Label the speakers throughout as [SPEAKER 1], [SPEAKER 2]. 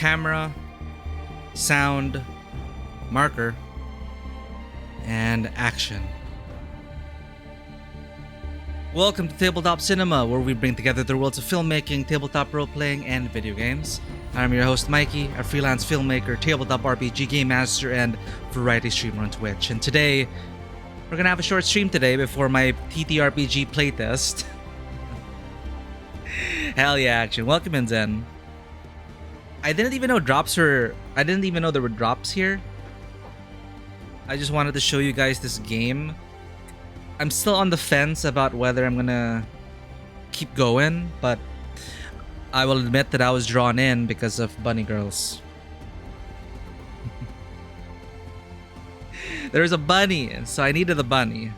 [SPEAKER 1] camera, sound, marker, and action. Welcome to Tabletop Cinema, where we bring together the worlds of filmmaking, tabletop role-playing, and video games. I'm your host, Mikey, a freelance filmmaker, tabletop RPG game master, and variety streamer on Twitch. And today, we're gonna have a short stream today before my TTRPG playtest. Hell yeah, action. Welcome in, Zen. I didn't even know there were drops here. I just wanted to show you guys this game. I'm still on the fence about whether I'm gonna keep going, but I will admit that I was drawn in because of bunny girls. There's a bunny, so I needed a bunny.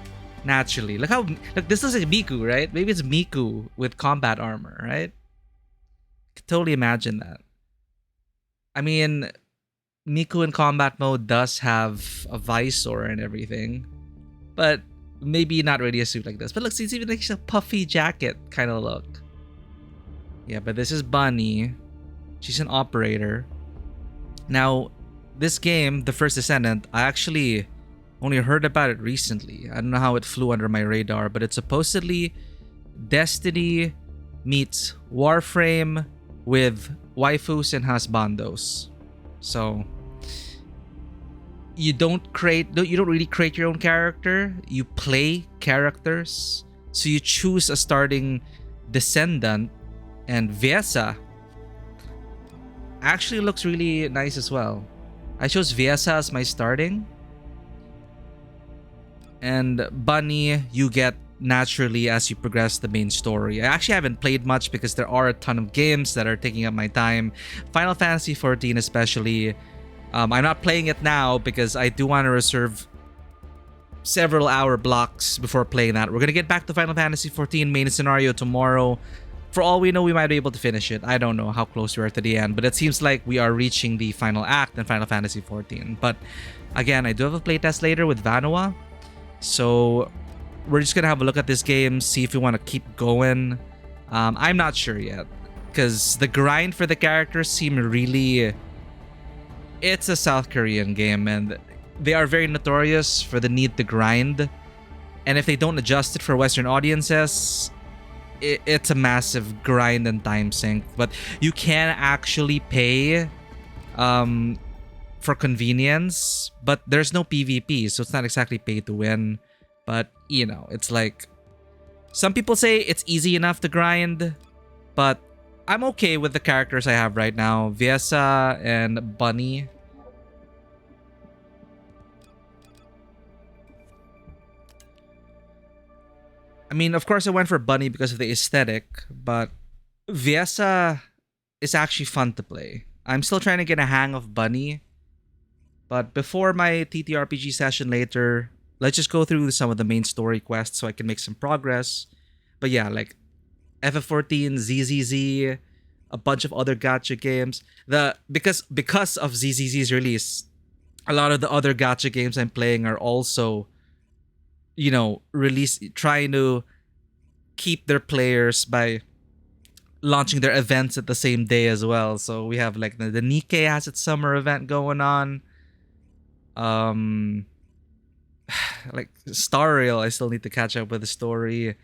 [SPEAKER 1] Naturally. Look, this is like Miku, right? Maybe it's Miku with combat armor, right? I could totally imagine that. I mean, Miku in combat mode does have a visor and everything, but maybe not really a suit like this. But look, it's even like a puffy jacket kind of look. Yeah, but this is Bunny. She's an operator. Now, this game, The First Descendant, I actually only heard about it recently. I don't know how it flew under my radar, but it's supposedly Destiny meets Warframe with waifus and husbandos. So you don't really create your own character. You play characters. So you choose a starting descendant, and Vyesa actually looks really nice as well. I chose Vyesa as my starting. And Bunny, you get naturally as you progress the main story. I actually haven't played much because there are a ton of games that are taking up my time. Final Fantasy 14 especially. I'm not playing it now because I do want to reserve several hour blocks before playing that. We're going to get back to Final Fantasy 14 main scenario tomorrow. For all we know, we might be able to finish it. I don't know how close we are to the end, but it seems like we are reaching the final act in Final Fantasy 14. But again, I do have a playtest later with Vanua. So we're just going to have a look at this game, see if we want to keep going. I'm not sure yet because the grind for the characters seem really... It's a South Korean game and they are very notorious for the need to grind. And if they don't adjust it for Western audiences, it's a massive grind and time sink. But you can actually pay for convenience, but there's no PvP, so it's not exactly pay to win. But you know, it's like some people say it's easy enough to grind, but I'm okay with the characters I have right now, Vyesa and Bunny. I mean, of course I went for Bunny because of the aesthetic, but Vyesa is actually fun to play. I'm still trying to get a hang of Bunny. But before my TTRPG session later, let's just go through some of the main story quests so I can make some progress. But yeah, like FF14, ZZZ, a bunch of other gacha games. Because of ZZZ's release, a lot of the other gacha games I'm playing are also, you know, trying to keep their players by launching their events at the same day as well. So we have like the Nikkei has its summer event going on. Like Star Rail, I still need to catch up with the story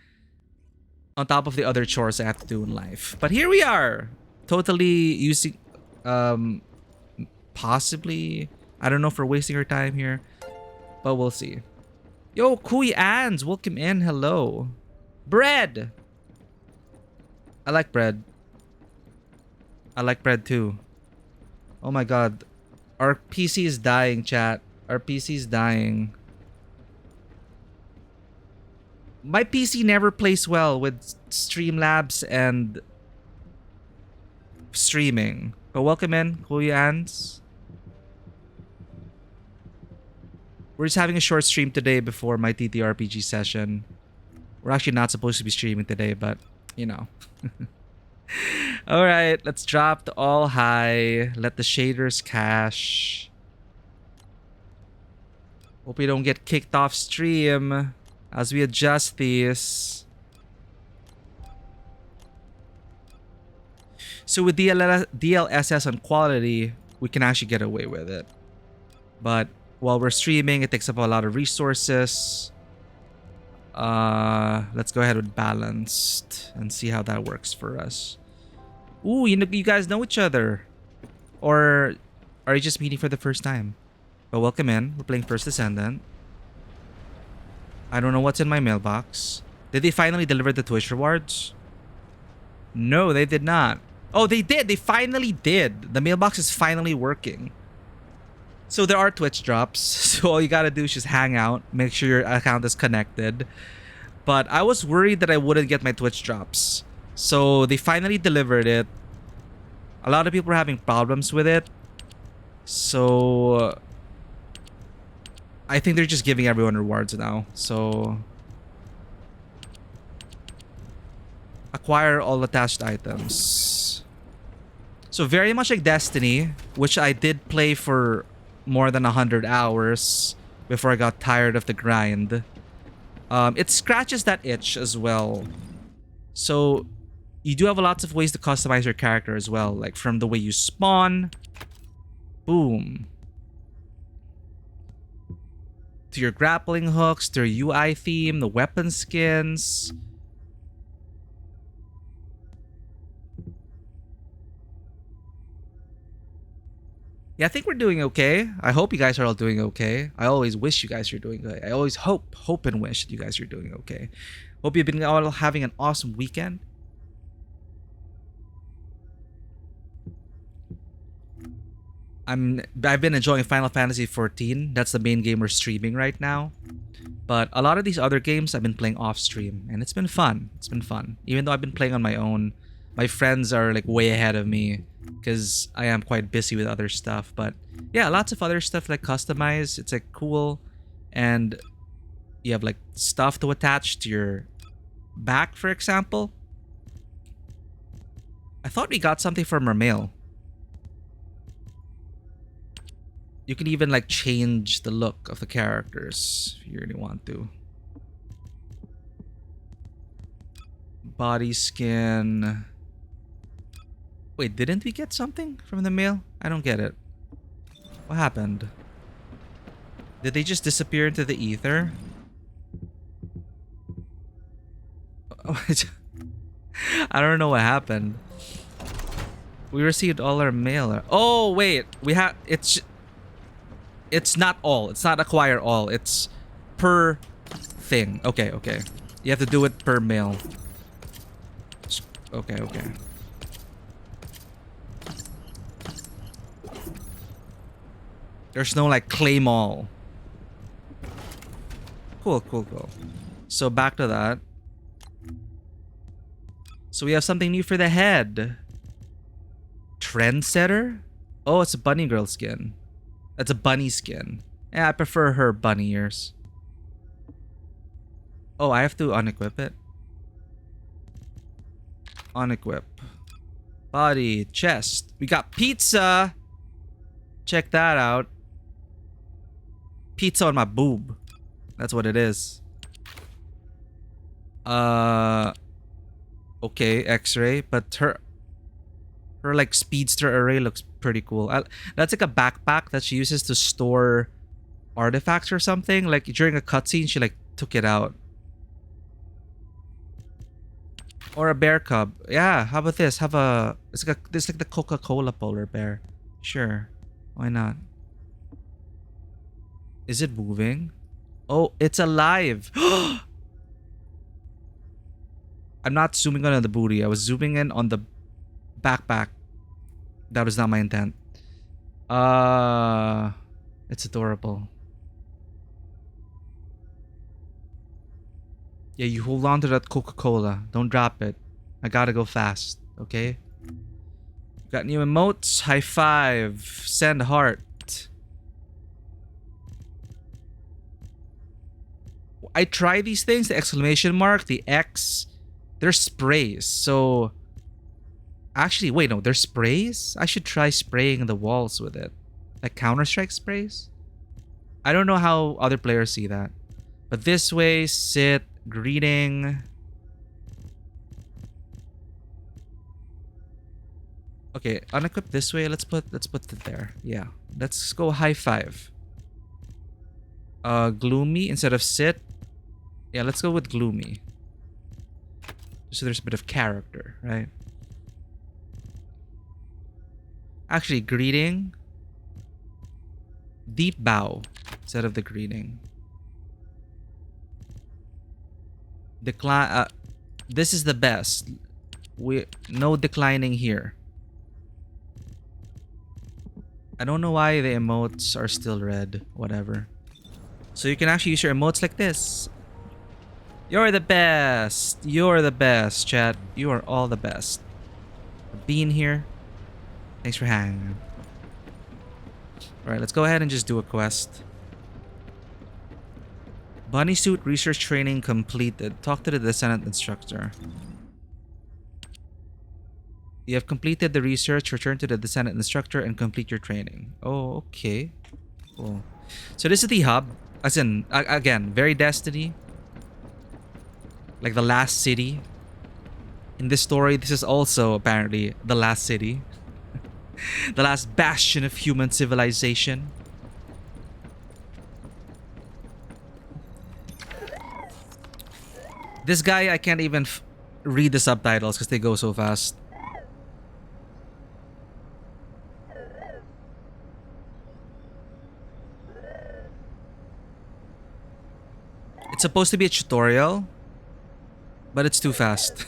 [SPEAKER 1] on top of the other chores I have to do in life. But here we are, totally using possibly, I don't know if we're wasting our time here, but we'll see. Yo, Kui Ans, welcome in. Hello. Bread. I like bread. I like bread too. Oh my god. Our PC is dying, chat. Our PC is dying. My PC never plays well with Streamlabs and streaming. But welcome in, Kuyans. We're just having a short stream today before my TTRPG session. We're actually not supposed to be streaming today, but you know. Alright, let's drop the all high. Let the shaders cache. Hope we don't get kicked off stream as we adjust these. So with DLSS on quality, we can actually get away with it. But while we're streaming, it takes up a lot of resources. Let's go ahead with balanced and see how that works for us. Ooh, you guys know each other. Or are you just meeting for the first time? But welcome in. We're playing First Descendant. I don't know what's in my mailbox. Did they finally deliver the Twitch rewards? No, they did not. Oh, they did. They finally did. The mailbox is finally working. So there are Twitch drops. So all you gotta do is just hang out. Make sure your account is connected. But I was worried that I wouldn't get my Twitch drops. So they finally delivered it. A lot of people are having problems with it. So I think they're just giving everyone rewards now. So acquire all attached items. So very much like Destiny, which I did play for more than 100 hours before I got tired of the grind. It scratches that itch as well. So you do have lots of ways to customize your character as well, like from the way you spawn, boom, to your grappling hooks, to your UI theme, the weapon skins. Yeah, I think we're doing okay. I hope you guys are all doing okay. I always wish you guys are doing good. I always hope and wish that you guys are doing okay. Hope you've been all having an awesome weekend. I've been enjoying Final Fantasy 14. That's the main game we're streaming right now. But a lot of these other games I've been playing off stream, and it's been fun. It's been fun. Even though I've been playing on my own, my friends are like way ahead of me because I am quite busy with other stuff. But yeah, lots of other stuff like customize. It's like cool, and you have like stuff to attach to your back, for example. I thought we got something from our mail. You can even like change the look of the characters if you really want to. Body skin. Wait, didn't we get something from the mail? I don't get it. What happened? Did they just disappear into the ether? I don't know what happened. We received all our mail. Oh wait, we have it's not all. It's not acquire all. It's per thing. Okay, okay. You have to do it per mail. Okay, okay. There's no like claim all. Cool, cool, cool. So back to that. So we have something new for the head. Trendsetter? Oh, it's a bunny girl skin. That's a bunny skin. Yeah, I prefer her bunny ears. Oh, I have to unequip it. Unequip. Body, chest. We got pizza. Check that out. Pizza on my boob. That's what it is. Okay, X-ray, but her like speedster array looks pretty cool. That's like a backpack that she uses to store artifacts or something. Like during a cutscene, she like took it out. Or a bear cub. Yeah, how about this? Have a it's like the Coca-Cola polar bear. Sure, why not? Is it moving? Oh, it's alive. I'm not zooming in on the booty. I was zooming in on the backpack. That was not my intent. It's adorable. Yeah, you hold on to that Coca-Cola. Don't drop it. I gotta go fast, okay? Got new emotes. High five. Send heart. I try these things. The exclamation mark, the X. They're sprays. So actually, wait, no, they're sprays? I should try spraying the walls with it. Like Counter-Strike sprays? I don't know how other players see that. But this way, sit, greeting. Okay, unequip this way. Let's put it there. Yeah. Let's go high five. Gloomy instead of sit. Yeah, let's go with gloomy. So there's a bit of character, right? Actually, greeting. Deep bow instead of the greeting. Decline. This is the best. No declining here. I don't know why the emotes are still red. Whatever. So you can actually use your emotes like this. You're the best. You're the best, chat. You are all the best. For being here. Thanks for hanging. Alright, let's go ahead and just do a quest. Bunny suit research training completed. Talk to the Descendant instructor. You have completed the research. Return to the Descendant instructor and complete your training. Oh, okay. Cool. So this is the hub. As in, again, very Destiny. Like the last city. In this story, this is also apparently the last city. The last bastion of human civilization. This guy, I can't even read the subtitles because they go so fast. It's supposed to be a tutorial, but it's too fast.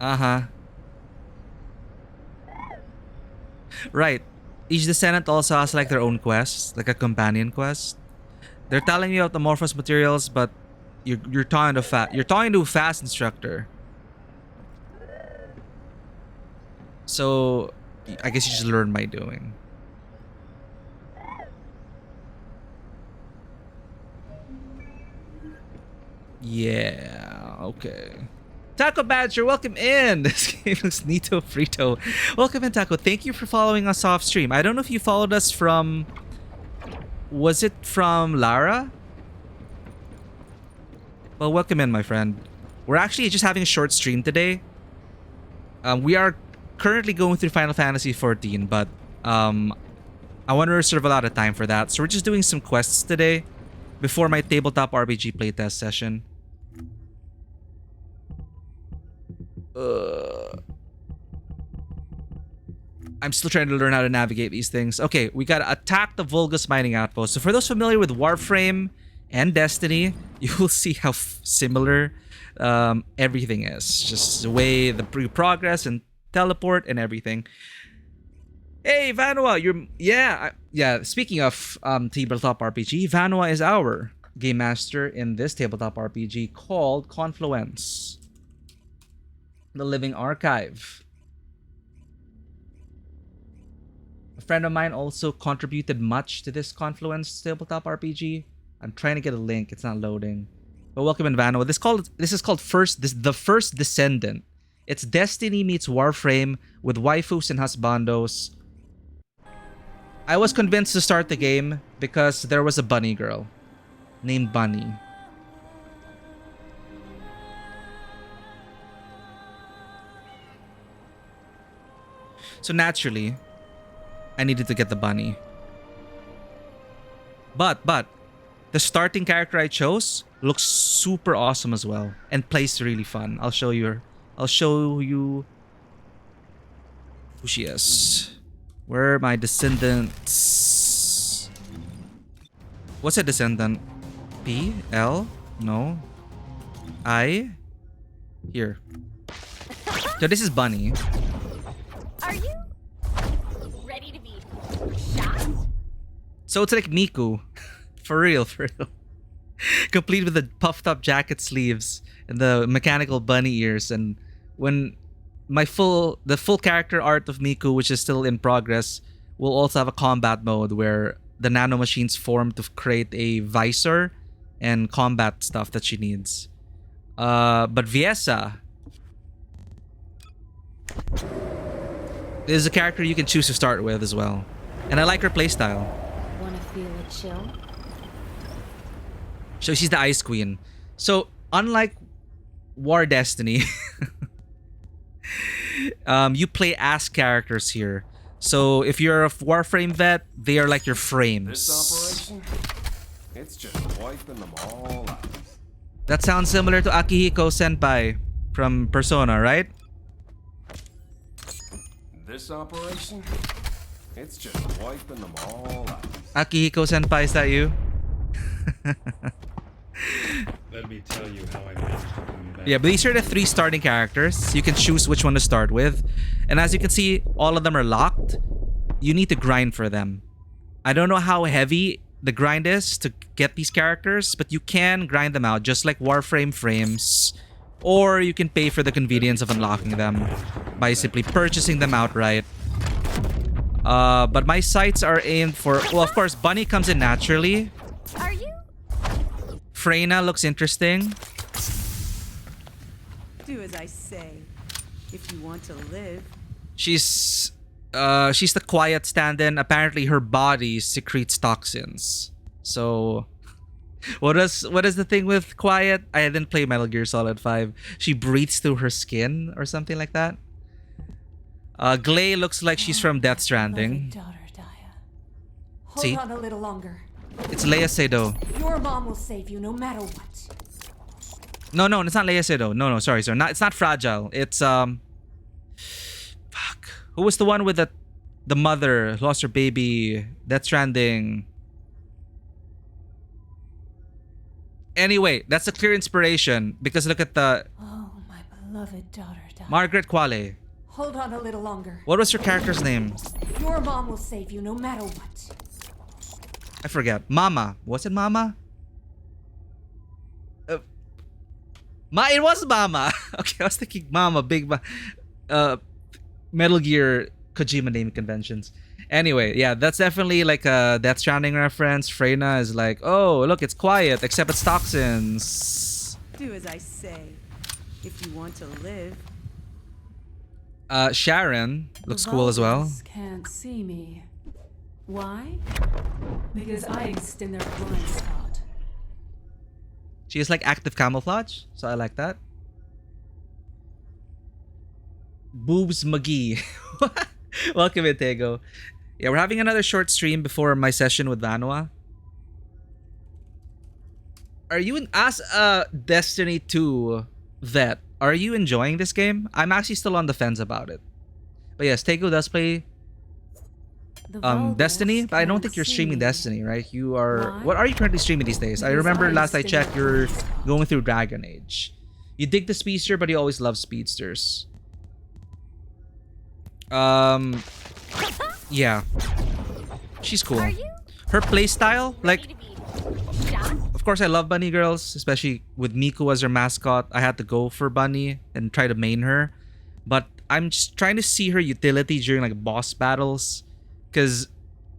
[SPEAKER 1] Uh-huh. Right. Each Descendant also has like their own quests, like a companion quest. They're telling you about the Morphos materials, but you're talking to a fast instructor. So I guess you just learn by doing. Yeah, okay. Taco Badger, welcome in. This game looks neato frito. Welcome in, Taco. Thank you for following us off stream. I don't know if you followed us from... Was it from Lara? Well, welcome in, my friend. We're actually just having a short stream today. We are currently going through Final Fantasy XIV, but I want to reserve a lot of time for that. So we're just doing some quests today before my tabletop RPG playtest session. I'm still trying to learn how to navigate these things. Okay, we gotta attack the Vulgus mining outpost. So for those familiar with Warframe and Destiny, you will see how similar everything is. Just the way the progress and teleport and everything. Hey, Vanua, you're... Yeah, speaking of tabletop RPG, Vanua is our game master in this tabletop RPG called Confluence. The Living Archive. A friend of mine also contributed much to this Confluence tabletop RPG. I'm trying to get a link. It's not loading. But welcome in, Vanua. This is called the First Descendant. It's Destiny meets Warframe with waifus and husbandos. I was convinced to start the game because there was a bunny girl named Bunny. So naturally, I needed to get the bunny. But the starting character I chose looks super awesome as well and plays really fun. I'll show you who she is. Where are my descendants? What's a descendant? P? L? No. I? Here. So this is Bunny.
[SPEAKER 2] Are you ready to be shot?
[SPEAKER 1] So it's like Miku. For real. Complete with the puffed up jacket sleeves and the mechanical bunny ears. And when the full character art of Miku, which is still in progress, will also have a combat mode where the nanomachines form to create a visor and combat stuff that she needs. But Viesa is a character you can choose to start with as well. And I like her playstyle.
[SPEAKER 2] Wanna feel a chill?
[SPEAKER 1] So she's the Ice Queen. So unlike War Destiny. You play as characters here. So if you're a Warframe vet, they are like your frames.
[SPEAKER 3] This operation, it's just wiping them all out.
[SPEAKER 1] That sounds similar to Akihiko Senpai from Persona, right?
[SPEAKER 3] This operation, it's just wiping them all out.
[SPEAKER 1] Akihiko Senpai, is that you?
[SPEAKER 4] Let me tell you how I managed to do that.
[SPEAKER 1] Yeah, but these are the 3 starting characters. You can choose which one to start with. And as you can see, all of them are locked. You need to grind for them. I don't know how heavy the grind is to get these characters, but you can grind them out just like Warframe frames. Or you can pay for the convenience of unlocking them by simply purchasing them outright. But my sights are aimed for... Well, of course, Bunny comes in naturally.
[SPEAKER 2] Are you?
[SPEAKER 1] Freyna looks interesting.
[SPEAKER 5] Do as I say. If you want to live.
[SPEAKER 1] She's the quiet stand-in. Apparently her body secretes toxins. So what is the thing with quiet? I didn't play Metal Gear Solid 5. She breathes through her skin or something like that. Glay looks like she's from Death Stranding.
[SPEAKER 2] Daughter, Daya. Hold
[SPEAKER 1] See?
[SPEAKER 2] on a little longer.
[SPEAKER 1] It's Leia Seydoux.
[SPEAKER 2] Your mom will save you no matter what.
[SPEAKER 1] No, it's not Leia Seydoux. No, sorry. It's not Fragile. It's fuck. Who was the one with the mother who lost her baby? Death Stranding. Anyway, that's a clear inspiration because look at the
[SPEAKER 2] Oh, my beloved daughter, Daya.
[SPEAKER 1] Margaret Qualley.
[SPEAKER 2] Hold on a little longer.
[SPEAKER 1] What was your character's name?
[SPEAKER 2] Your mom will save you no matter what.
[SPEAKER 1] I forget. Mama. Was it Mama? It was Mama. Okay, I was thinking Mama. Metal Gear Kojima naming conventions. Anyway, yeah, that's definitely like a Death Stranding reference. Freyna is like, oh, look, it's quiet, except it's toxins.
[SPEAKER 5] Do as I say. If you want to live.
[SPEAKER 1] Sharon looks cool as well.
[SPEAKER 2] Vulcans can't see me. Why? Because I exist in their blind spot.
[SPEAKER 1] She is like active camouflage, so I like that. Boobs McGee. Welcome, Intego. Yeah, we're having another short stream before my session with Vanua. Are you as a Destiny 2 vet? Are you enjoying this game? I'm actually still on the fence about it. But yes, Tego does play Destiny, but I don't think you're streaming Destiny, right? You are...
[SPEAKER 2] Why?
[SPEAKER 1] What are you currently streaming these days? I
[SPEAKER 2] Because
[SPEAKER 1] remember
[SPEAKER 2] I
[SPEAKER 1] last I
[SPEAKER 2] stay
[SPEAKER 1] checked,
[SPEAKER 2] in
[SPEAKER 1] you're
[SPEAKER 2] the spot.
[SPEAKER 1] going through Dragon Age. You dig the speedster, but you always love speedsters. Yeah. She's cool.
[SPEAKER 2] Are you
[SPEAKER 1] Her playstyle, like...
[SPEAKER 2] ready to be shot?
[SPEAKER 1] Of course, I love bunny girls, especially with Miku as her mascot. I had to go for Bunny and try to main her. But I'm just trying to see her utility during like boss battles. Because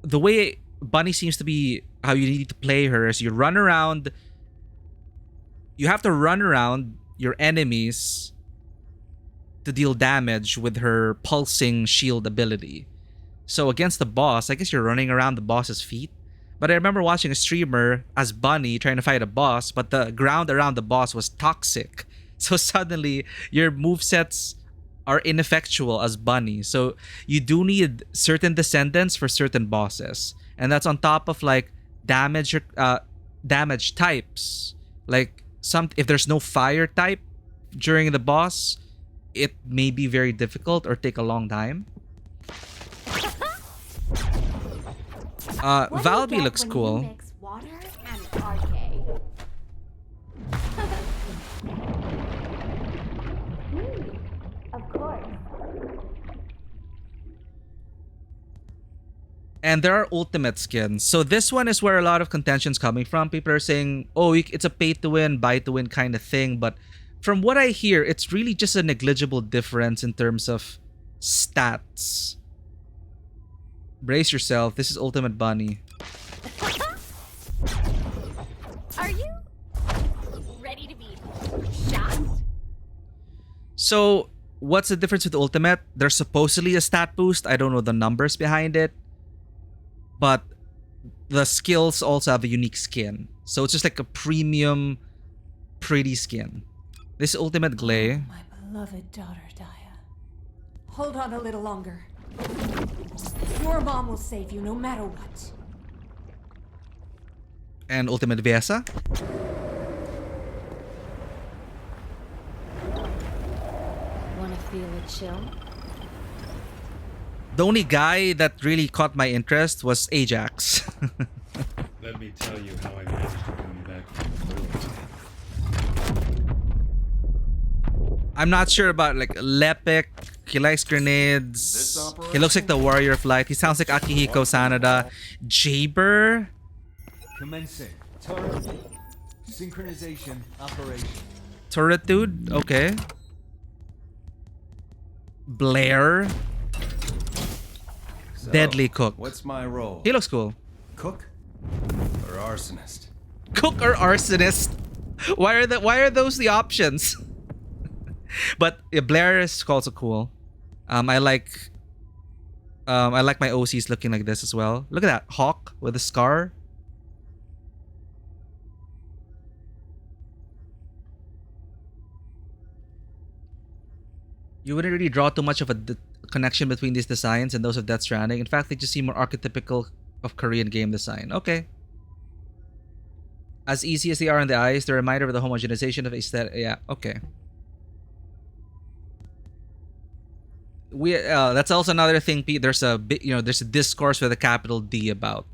[SPEAKER 1] the way Bunny seems to be how you need to play her is you run around. You have to run around your enemies to deal damage with her pulsing shield ability. So against the boss, I guess you're running around the boss's feet. But I remember watching a streamer as Bunny trying to fight a boss, but the ground around the boss was toxic. So suddenly, your movesets are ineffectual as Bunny. So you do need certain descendants for certain bosses. And that's on top of like damage types. Like if there's no fire type during the boss, it may be very difficult or take a long time.
[SPEAKER 2] What do you
[SPEAKER 1] Valby
[SPEAKER 2] get
[SPEAKER 1] looks
[SPEAKER 2] when you
[SPEAKER 1] cool.
[SPEAKER 2] mix water and RK? Of course.
[SPEAKER 1] And there are ultimate skins. So this one is where a lot of contention's coming from. People are saying, oh, it's a pay-to-win, buy-to-win kind of thing. But from what I hear, it's really just a negligible difference in terms of stats. Brace yourself. This is Ultimate Bunny.
[SPEAKER 2] Are you ready to be shot?
[SPEAKER 1] So what's the difference with Ultimate? There's supposedly a stat boost. I don't know the numbers behind it. But the skills also have a unique skin. So it's just like a premium, pretty skin. This ultimate glay.
[SPEAKER 2] My beloved daughter, Daya. Hold on a little longer. Your mom will save you no matter what.
[SPEAKER 1] And ultimate Viesa.
[SPEAKER 2] Wanna feel a chill?
[SPEAKER 1] The only guy that really caught my interest was Ajax.
[SPEAKER 4] Let me tell you how I managed to come back from the world.
[SPEAKER 1] I'm not sure about like Lepek. He likes grenades. He looks like the Warrior of Light. He sounds like Akihiko Sanada. Jaber.
[SPEAKER 6] Commencing. Turret. Synchronization operation.
[SPEAKER 1] Turret dude. Okay. Blair.
[SPEAKER 3] So,
[SPEAKER 1] Deadly Cook.
[SPEAKER 3] What's my role?
[SPEAKER 1] He looks cool.
[SPEAKER 3] Cook or arsonist?
[SPEAKER 1] Cook or arsonist? Why are those the options? But Blair is also cool. I like my OCs looking like this as well. Look at that hawk with a scar. You wouldn't really draw too much of a connection between these designs and those of Death Stranding. In fact, they just seem more archetypical of Korean game design. Okay. As easy as they are in the eyes, they're a reminder of the homogenization of aesthetic. Yeah, okay. That's also another thing. There's a there's a discourse with a capital D about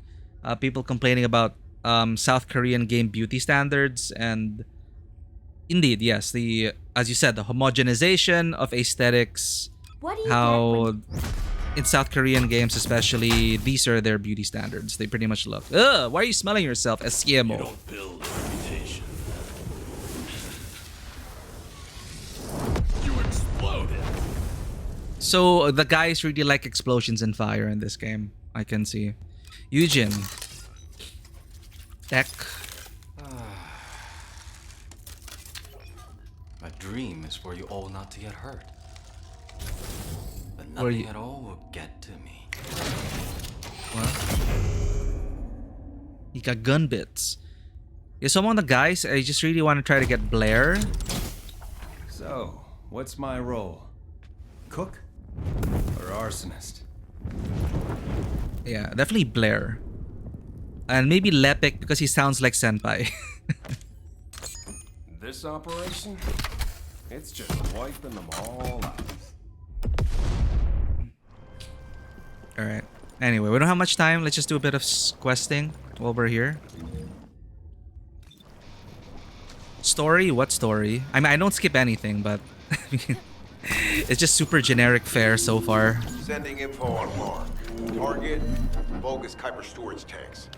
[SPEAKER 1] people complaining about South Korean game beauty standards, and indeed, yes, as you said, the homogenization of aesthetics.
[SPEAKER 2] What do you
[SPEAKER 1] How in South Korean games, especially, these are their beauty standards. They pretty much look. Ugh, why are you smelling yourself, Esquiemo?
[SPEAKER 7] Build a reputation.
[SPEAKER 1] So the guys really like explosions and fire in this game. I can see. Eugen. Tech.
[SPEAKER 7] My dream is for you all not to get hurt. But
[SPEAKER 1] Where
[SPEAKER 7] nothing
[SPEAKER 1] you-
[SPEAKER 7] at all will get to me.
[SPEAKER 1] What? He got gun bits. Yeah, so among the guys, I just really want to try to get Blair.
[SPEAKER 3] So, what's my role? Cook or arsonist?
[SPEAKER 1] Yeah, definitely Blair. And maybe Lepek because he sounds like Senpai.
[SPEAKER 3] This operation? It's just wiping them all out.
[SPEAKER 1] Alright. Anyway, we don't have much time. Let's just do a bit of questing while we're here. Story? What story? I mean, I don't skip anything, but it's just super generic fare so far.
[SPEAKER 8] Sending info on mark. Target, bogus Kuiper storage tanks.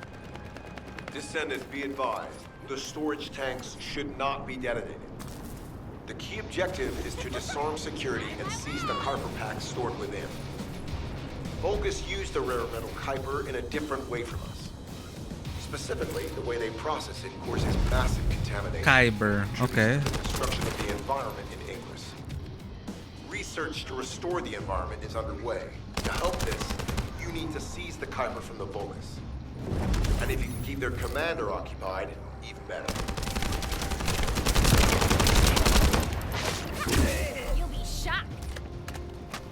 [SPEAKER 8] Descendants, be advised. The storage tanks should not be detonated. The key objective is to disarm security and seize the Kuiper packs stored within. Bogus used the rare metal Kuiper in a different way from us. Specifically, the way they process it causes massive contamination.
[SPEAKER 1] Kyber, okay.
[SPEAKER 8] The destruction of the environment in Inglis. Research to restore the environment is underway. To help this, you need to seize the Kuiper from the Bogus. And if you can keep their commander occupied, even better.
[SPEAKER 2] You'll be shocked.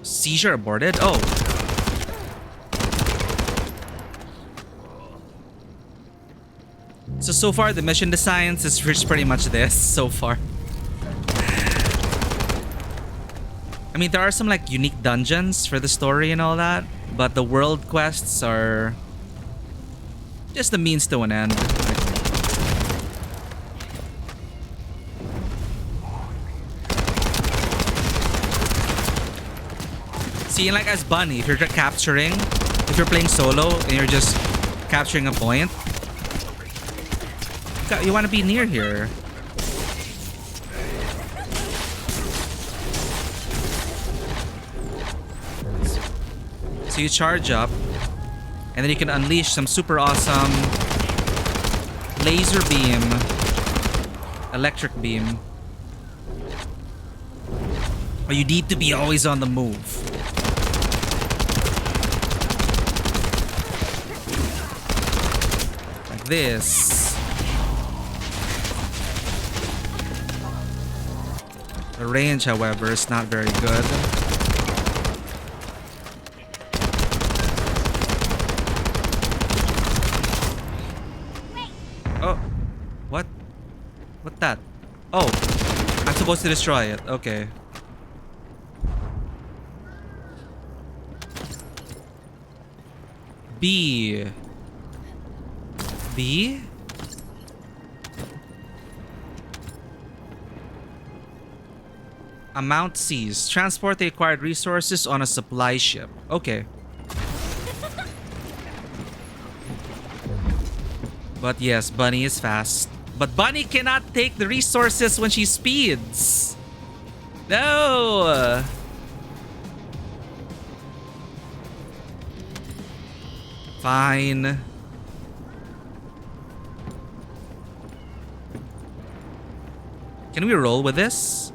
[SPEAKER 1] Seizure aborted? Oh. So far the mission designs is pretty much this so far. I mean, there are some like unique dungeons for the story and all that, but the world quests are just the means to an end. See, like as Bunny, if you're capturing, if you're playing solo and you're just capturing a point, you want to be near here. So you charge up, and then you can unleash some super awesome laser beam, electric beam. But you need to be always on the move. Like this. The range, however, is not very good. Oh, what? What that? Oh, I'm supposed to destroy it. Okay. B. B? Amount seized. Transport the acquired resources on a supply ship. Okay. But yes, Bunny is fast. But Bunny cannot take the resources when she speeds. No! Fine. Can we roll with this?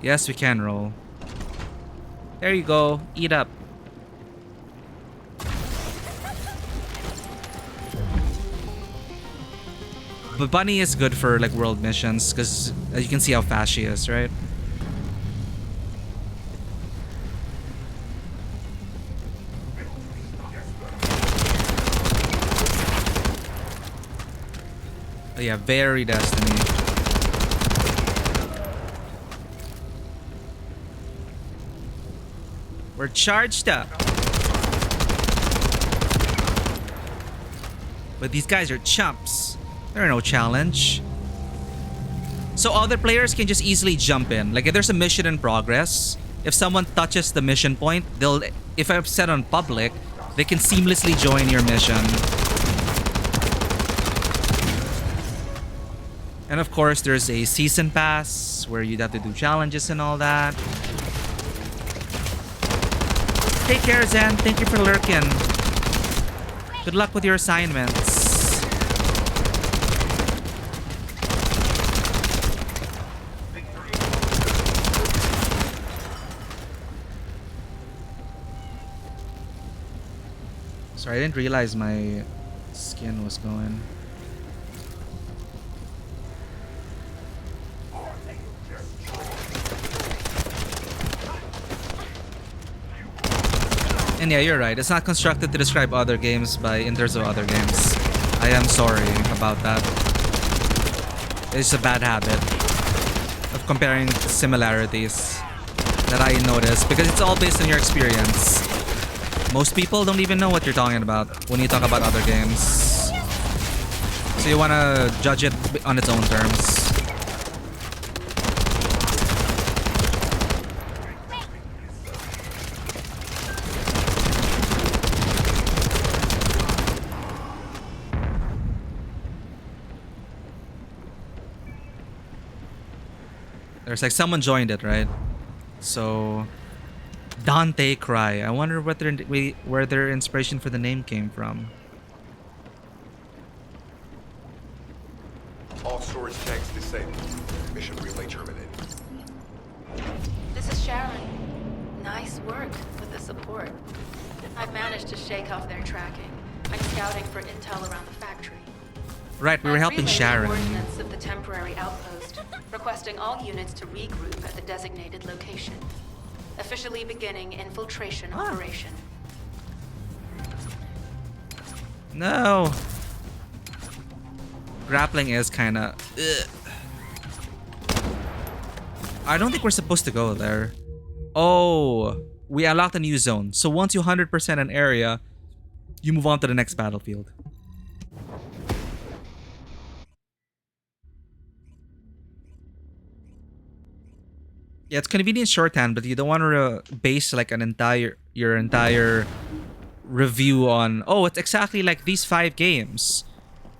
[SPEAKER 1] Yes, we can roll. There you go. Eat up. But Bunny is good for like world missions because you can see how fast she is, right? Oh, yeah, very Destiny. We're charged up. But these guys are chumps. They're no challenge. So other players can just easily jump in. Like if there's a mission in progress, if someone touches the mission point, they'll, if I've set on public, they can seamlessly join your mission. And of course, there's a season pass where you'd have to do challenges and all that. Take care, Zen. Thank you for lurking. Good luck with your assignments. Sorry, I didn't realize my skin was going. And yeah, you're right. It's not constructed to describe other games in terms of other games. I am sorry about that. It's a bad habit of comparing similarities that I noticed because it's all based on your experience. Most people don't even know what you're talking about when you talk about other games. So you want to judge it on its own terms. There's like someone joined it, right? So Dante Cry. I wonder where their inspiration for the name came from.
[SPEAKER 8] All storage tanks disabled. Mission relay terminated.
[SPEAKER 9] This is Sharon. Nice work with the support. I've managed to shake off their tracking. I'm scouting for intel around the factory.
[SPEAKER 1] Right, we were helping Sharon.
[SPEAKER 9] Coordinates of the temporary outpost, requesting all units to regroup at the designated location. Officially beginning infiltration operation.
[SPEAKER 1] No. Grappling is kind of. I don't think we're supposed to go there. Oh, we unlocked a new zone. So once you 100% an area, you move on to the next battlefield. Yeah, it's convenient shorthand, but you don't want to base like your entire review on, oh, it's exactly like these 5 games.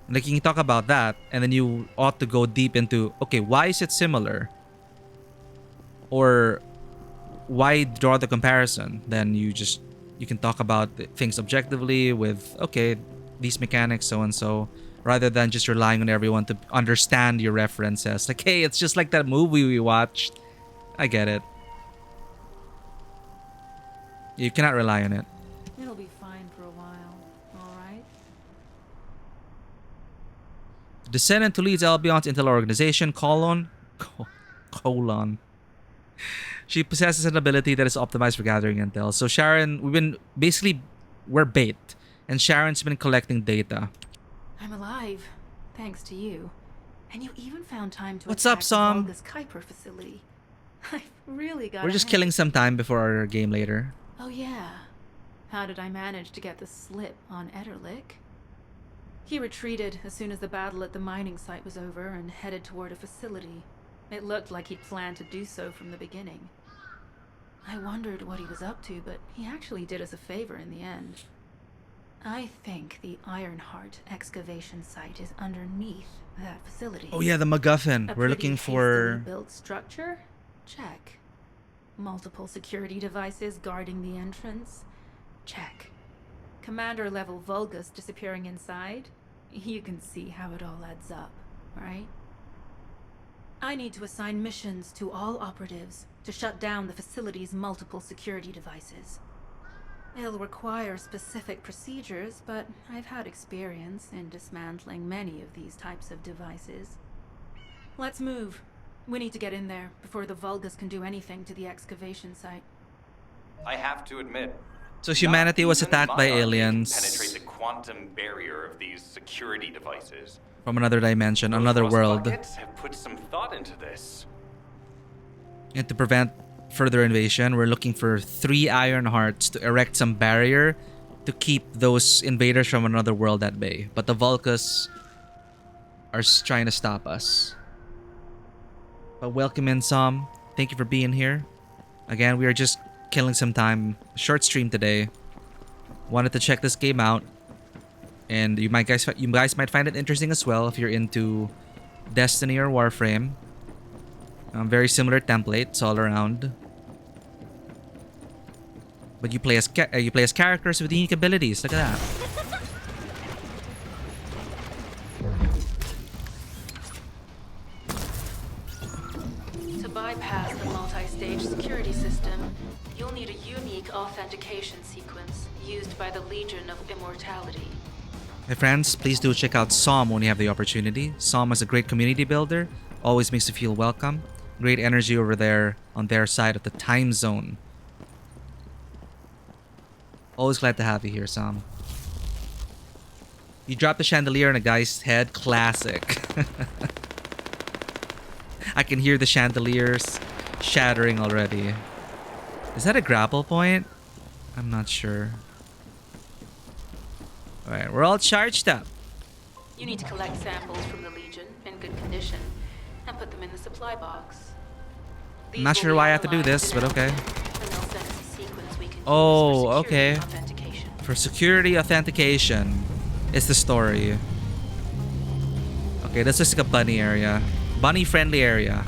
[SPEAKER 1] Like you can talk about that, and then you ought to go deep into, okay, why is it similar? Or why draw the comparison? Then you can talk about things objectively with, okay, these mechanics, so and so, rather than just relying on everyone to understand your references. Like, hey, it's just like that movie we watched. I get it. You cannot rely on it.
[SPEAKER 5] It'll be fine for a while, alright?
[SPEAKER 1] Descendant to leads Albion's intel organization, colon. She possesses an ability that is optimized for gathering intel. So Sharon, we're bait, and Sharon's been collecting data.
[SPEAKER 9] I'm alive, thanks to you. And you even found time to
[SPEAKER 1] What's up,
[SPEAKER 9] attack
[SPEAKER 1] Sam?
[SPEAKER 9] the Vulgus Kuiper facility. I've really got
[SPEAKER 1] We're just
[SPEAKER 9] ahead.
[SPEAKER 1] killing some time before our game later.
[SPEAKER 9] Oh yeah. How did I manage to get the slip on Ederlich? He retreated as soon as the battle at the mining site was over and headed toward a facility. It looked like he'd planned to do so from the beginning. I wondered what he was up to, but he actually did us a favor in the end. I think the Ironheart excavation site is underneath that facility.
[SPEAKER 1] Oh yeah, the MacGuffin.
[SPEAKER 9] A
[SPEAKER 1] We're looking
[SPEAKER 9] pretty
[SPEAKER 1] for...
[SPEAKER 9] hastily built structure? Check. Multiple security devices guarding the entrance? Check. Commander level Vulgus disappearing inside? You can see how it all adds up, right? I need to assign missions to all operatives to shut down the facility's multiple security devices. It'll require specific procedures, but I've had experience in dismantling many of these types of devices. Let's move. We need to get in there before the Vulgus can do anything to the excavation site.
[SPEAKER 10] I have to admit,
[SPEAKER 1] So humanity was
[SPEAKER 10] not
[SPEAKER 1] attacked
[SPEAKER 10] even
[SPEAKER 1] by
[SPEAKER 10] my army can
[SPEAKER 1] aliens
[SPEAKER 10] penetrate the quantum barrier of these security devices.
[SPEAKER 1] from another dimension,
[SPEAKER 10] Those
[SPEAKER 1] another
[SPEAKER 10] rust
[SPEAKER 1] world.
[SPEAKER 10] buckets have put some thought into this.
[SPEAKER 1] And to prevent further invasion, we're looking for 3 Iron Hearts to erect some barrier to keep those invaders from another world at bay. But the Vulgus are trying to stop us. But welcome in, Sam. Thank you for being here. Again, we are just killing some time. Short stream today. Wanted to check this game out. And you guys might find it interesting as well if you're into Destiny or Warframe. Very similar templates all around. But you play as characters with unique abilities. Look at that.
[SPEAKER 9] To bypass the multi-stage security system, you'll need a unique authentication sequence used by the Legion of Immortality.
[SPEAKER 1] My friends, please do check out Psalm when you have the opportunity. Psalm is a great community builder. Always makes you feel welcome. Great energy over there on their side of the time zone. Always glad to have you here, Psalm. You dropped the chandelier on a guy's head. Classic. I can hear the chandeliers shattering already. Is that a grapple point? I'm not sure. Alright, we're all charged up.
[SPEAKER 9] You need to collect samples from the Legion in good condition and put them in the supply box.
[SPEAKER 1] I'm not sure why I have to do this, but okay. Oh, okay. For security authentication is the story. Okay, this is like a bunny area. Bunny friendly area.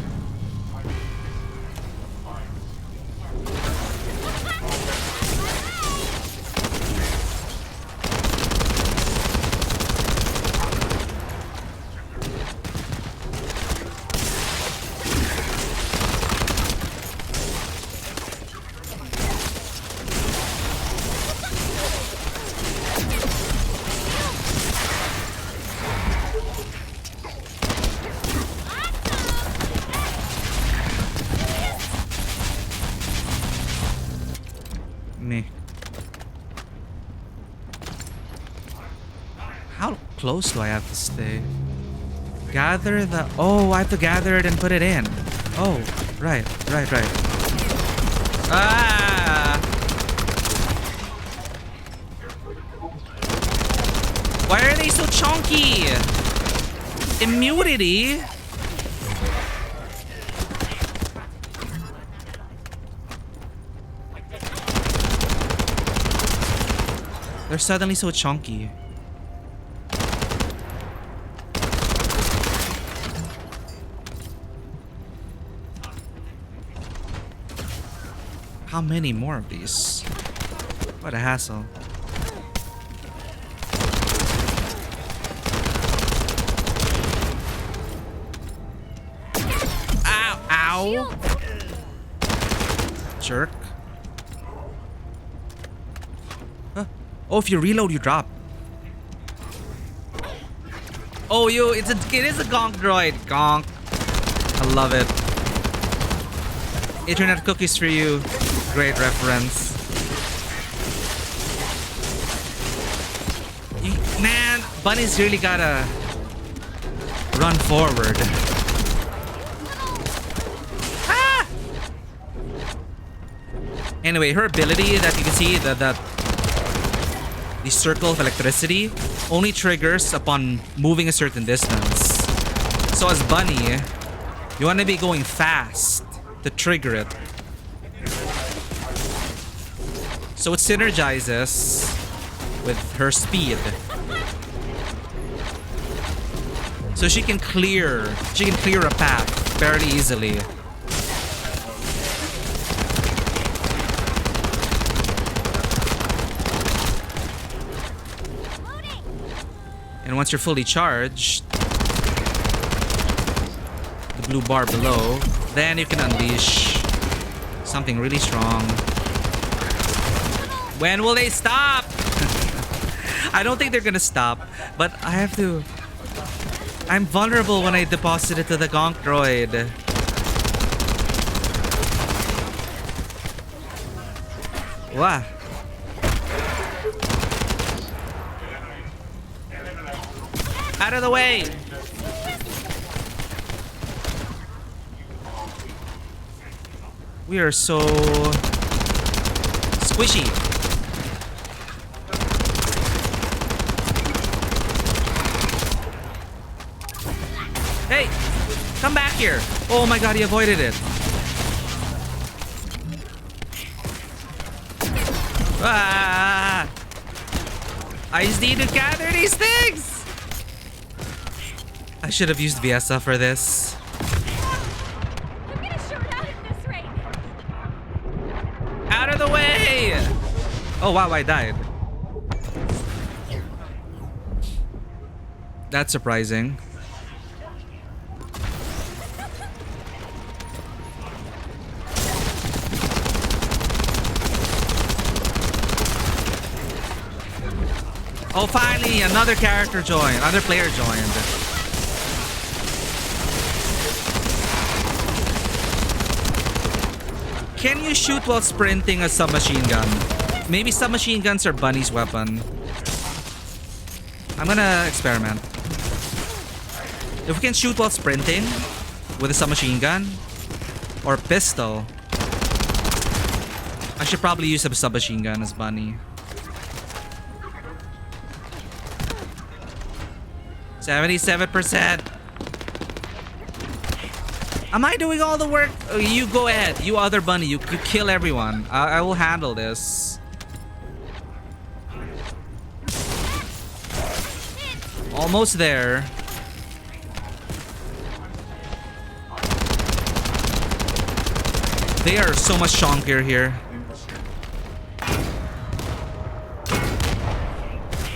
[SPEAKER 1] How close do I have to stay? Gather the... Oh, I have to gather it and put it in. Oh, right. Ah! Why are they so chunky? Immunity? They're suddenly so chunky. How many more of these? What a hassle. Ow! Ow! Jerk. Huh. Oh, if you reload, you drop. Oh, it is a gonk droid. Gonk. I love it. Internet cookies for you. Great reference. Man, Bunny's really gotta run forward. Ah! Anyway, her ability that you can see, the circle of electricity, only triggers upon moving a certain distance. So as Bunny, you want to be going fast to trigger it. So it synergizes with her speed. So she can clear a path fairly easily. And once you're fully charged, the blue bar below, then you can unleash something really strong. When will they stop? I don't think they're gonna stop, but I have to... I'm vulnerable when I deposit it to the gonk droid. Wow. Out of the way! We are so squishy. Hey! Come back here! Oh my god, he avoided it. Ah! I just need to gather these things! I should have used Viesa for this.
[SPEAKER 2] I'm gonna short out at this rate.
[SPEAKER 1] Out of the way! Oh wow, I died. That's surprising. Oh, finally, another character joined. Another player joined. Can you shoot while sprinting a submachine gun? Maybe submachine guns are Bunny's weapon. I'm gonna experiment. If we can shoot while sprinting with a submachine gun or pistol, I should probably use a submachine gun as Bunny. 77%. Am I doing all the work? Oh, you go ahead. You other Bunny. You kill everyone. I will handle this. Almost there. They are so much chunkier here.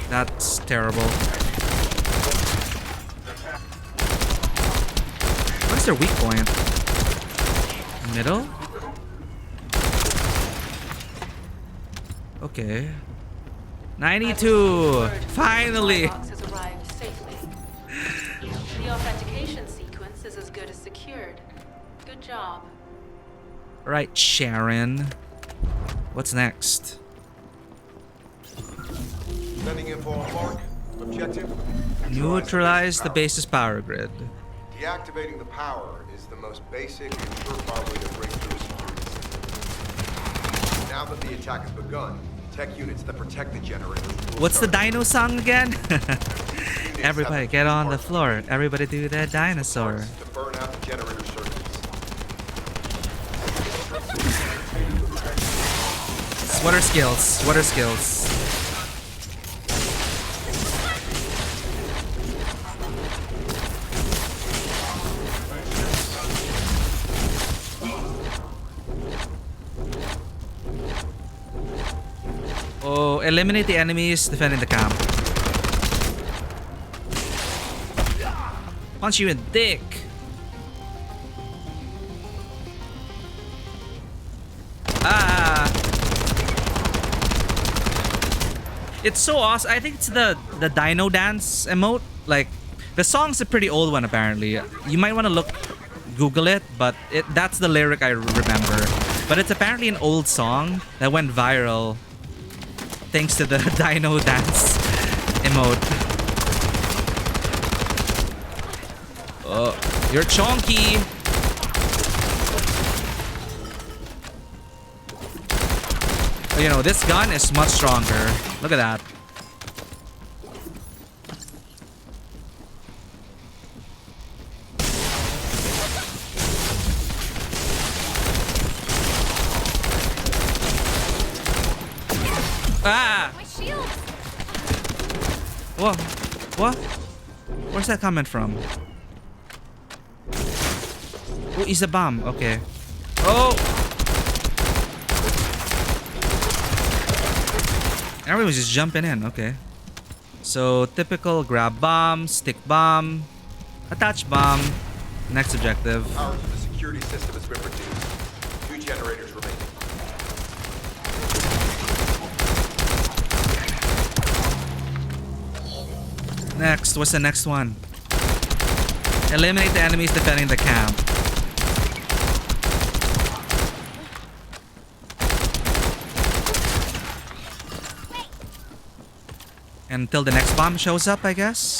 [SPEAKER 1] That's terrible. What's their weak point? Middle? Okay. 92! Finally!
[SPEAKER 9] Has arrived safely. The authentication sequence is as good as secured. Good job.
[SPEAKER 1] Right, Sharon. What's next?
[SPEAKER 8] Sending info on mark. Objective?
[SPEAKER 1] Neutralize the base's power grid.
[SPEAKER 8] Deactivating the power is the most basic and surefire way to break through a security system. Now that the attack has begun, tech units that protect the generators will
[SPEAKER 1] What's the
[SPEAKER 8] start
[SPEAKER 1] dino song again? Everybody get on the floor. Everybody do that dinosaur.
[SPEAKER 8] to burn out the generator circuits.
[SPEAKER 1] What are skills? What are skills? Oh, eliminate the enemies defending the camp. Punch you in the dick. Ah. It's so awesome. I think it's the dino dance emote. Like, the song's a pretty old one apparently. You might want to look Google it, but that's the lyric I remember. But it's apparently an old song that went viral thanks to the Dino Dance emote. Oh, you're chonky. You know, this gun is much stronger. Look at that. Ah!
[SPEAKER 2] My shield!
[SPEAKER 1] Whoa. What? Where's that coming from? Oh, he's a bomb. Okay. Oh! Everyone's just jumping in. Okay. So, typical grab bomb, stick bomb, attach bomb. Next objective.
[SPEAKER 8] Power to the security system has been reduced. 2 generators remaining.
[SPEAKER 1] Next. What's the next one? Eliminate the enemies defending the camp. Until the next bomb shows up, I guess.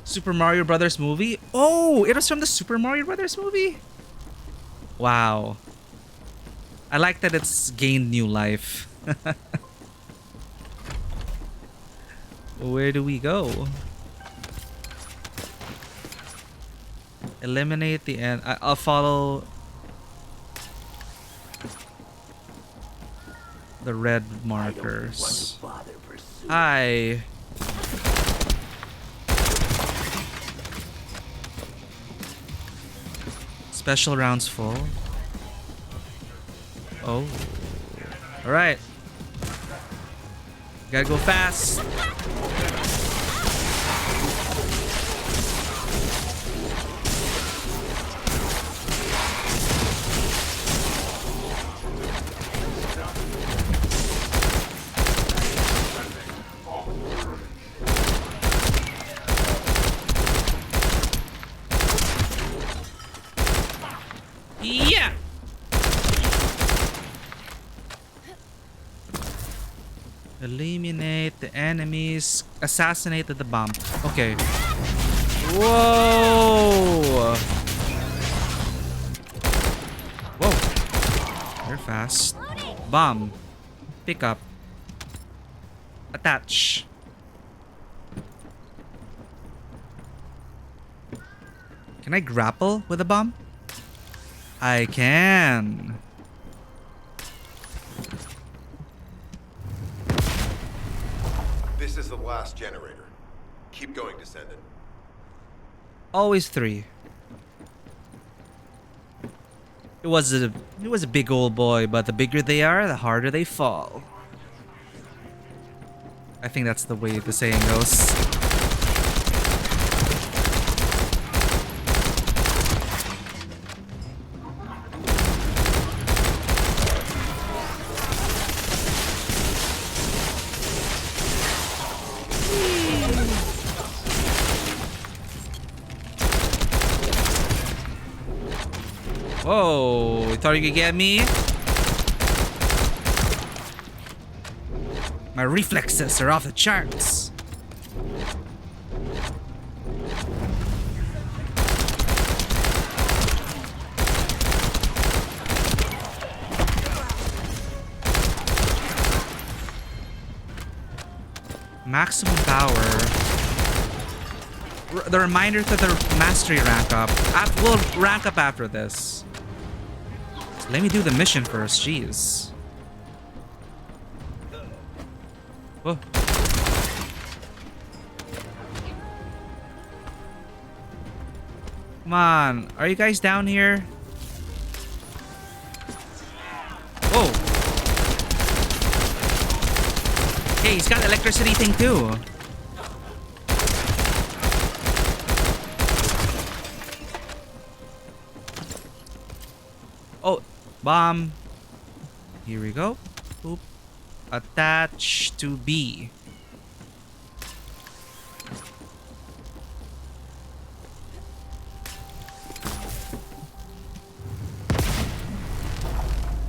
[SPEAKER 1] Super Mario Brothers movie? Oh, it was from the Super Mario Brothers movie? Wow. I like that it's gained new life. Where do we go? Eliminate the end. I'll follow the red markers. Hi. Special rounds full. Oh. Alright. Gotta go fast. Yeah. Eliminate the enemies. Assassinate the bomb. Okay. Whoa. Whoa. You're fast. Bomb. Pick up. Attach. Can I grapple with a bomb? I can.
[SPEAKER 8] This is the last generator. Keep going, Descendant.
[SPEAKER 1] Always 3. It was a big old boy, but the bigger they are, the harder they fall. I think that's the way the saying goes. Whoa, you thought you could get me? My reflexes are off the charts. Maximum power. The reminder to the mastery rank up. We'll rank up after this. Let me do the mission first, jeez. Whoa. Come on, are you guys down here? Whoa. Hey, he's got the electricity thing too. Oh, bomb. Here we go. Boop. Attach to B.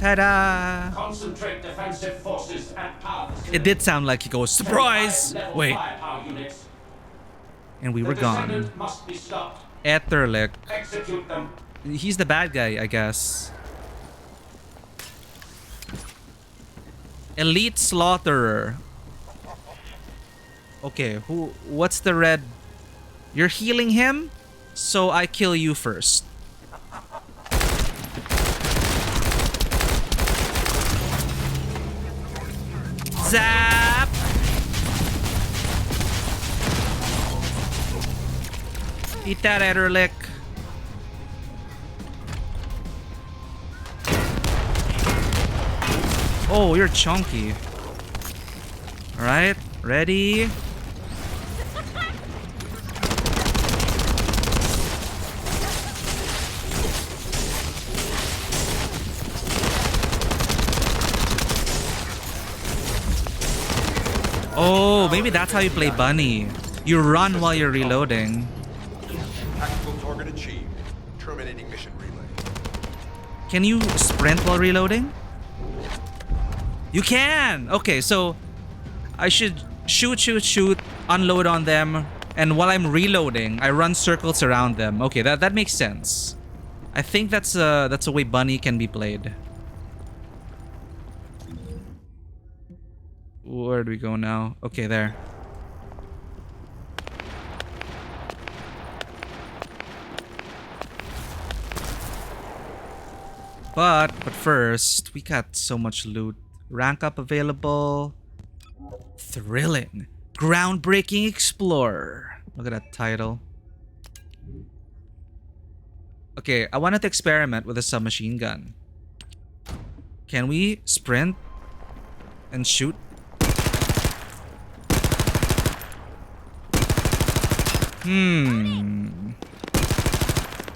[SPEAKER 1] Ta-da!
[SPEAKER 11] Concentrate defensive forces at power.
[SPEAKER 1] It did sound like he goes, surprise! Wait. And we were gone.
[SPEAKER 11] Must be stopped.
[SPEAKER 1] Etherlick.
[SPEAKER 11] Execute them.
[SPEAKER 1] He's the bad guy, I guess. Elite Slaughterer. Okay, what's the red? You're healing him? So I kill you first. Zap! Eat that, Etherlick. Oh, you're chunky. Alright, ready? Oh, maybe that's how you play Bunny. You run while you're reloading.
[SPEAKER 8] Tactical target achieved. Terminating mission relay.
[SPEAKER 1] Can you sprint while reloading? You can! Okay, so I should shoot, unload on them, and while I'm reloading, I run circles around them. Okay, that makes sense. I think that's a way Bunny can be played. Where do we go now? Okay, there. But first, we got so much loot. Rank up available. Thrilling. Groundbreaking Explorer. Look at that title. Okay, I wanted to experiment with a submachine gun. Can we sprint and shoot?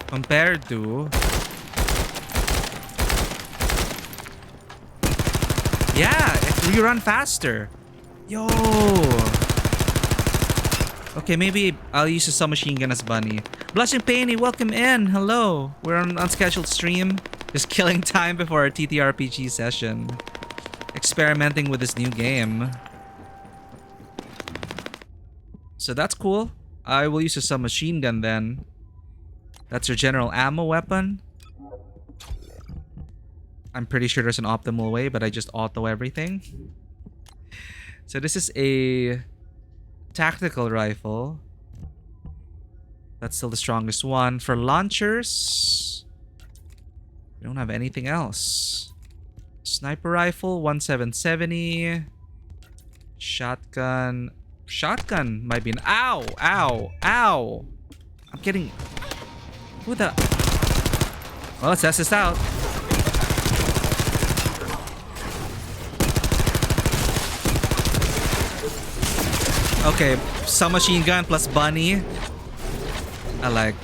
[SPEAKER 1] Compared to... Yeah, you run faster. Yo. Okay, maybe I'll use a submachine gun as Bunny. Blushing Painy, welcome in. Hello. We're on an unscheduled stream. Just killing time before our TTRPG session. Experimenting with this new game. So that's cool. I will use a submachine gun then. That's your general ammo weapon. I'm pretty sure there's an optimal way, but I just auto everything. So this is a tactical rifle. That's still the strongest one. For launchers, we don't have anything else. Sniper rifle, 1770. Shotgun. Shotgun might be an... Ow! Ow! Ow! I'm getting... Who the... Well, let's test this out. Okay, submachine gun plus Bunny. I like.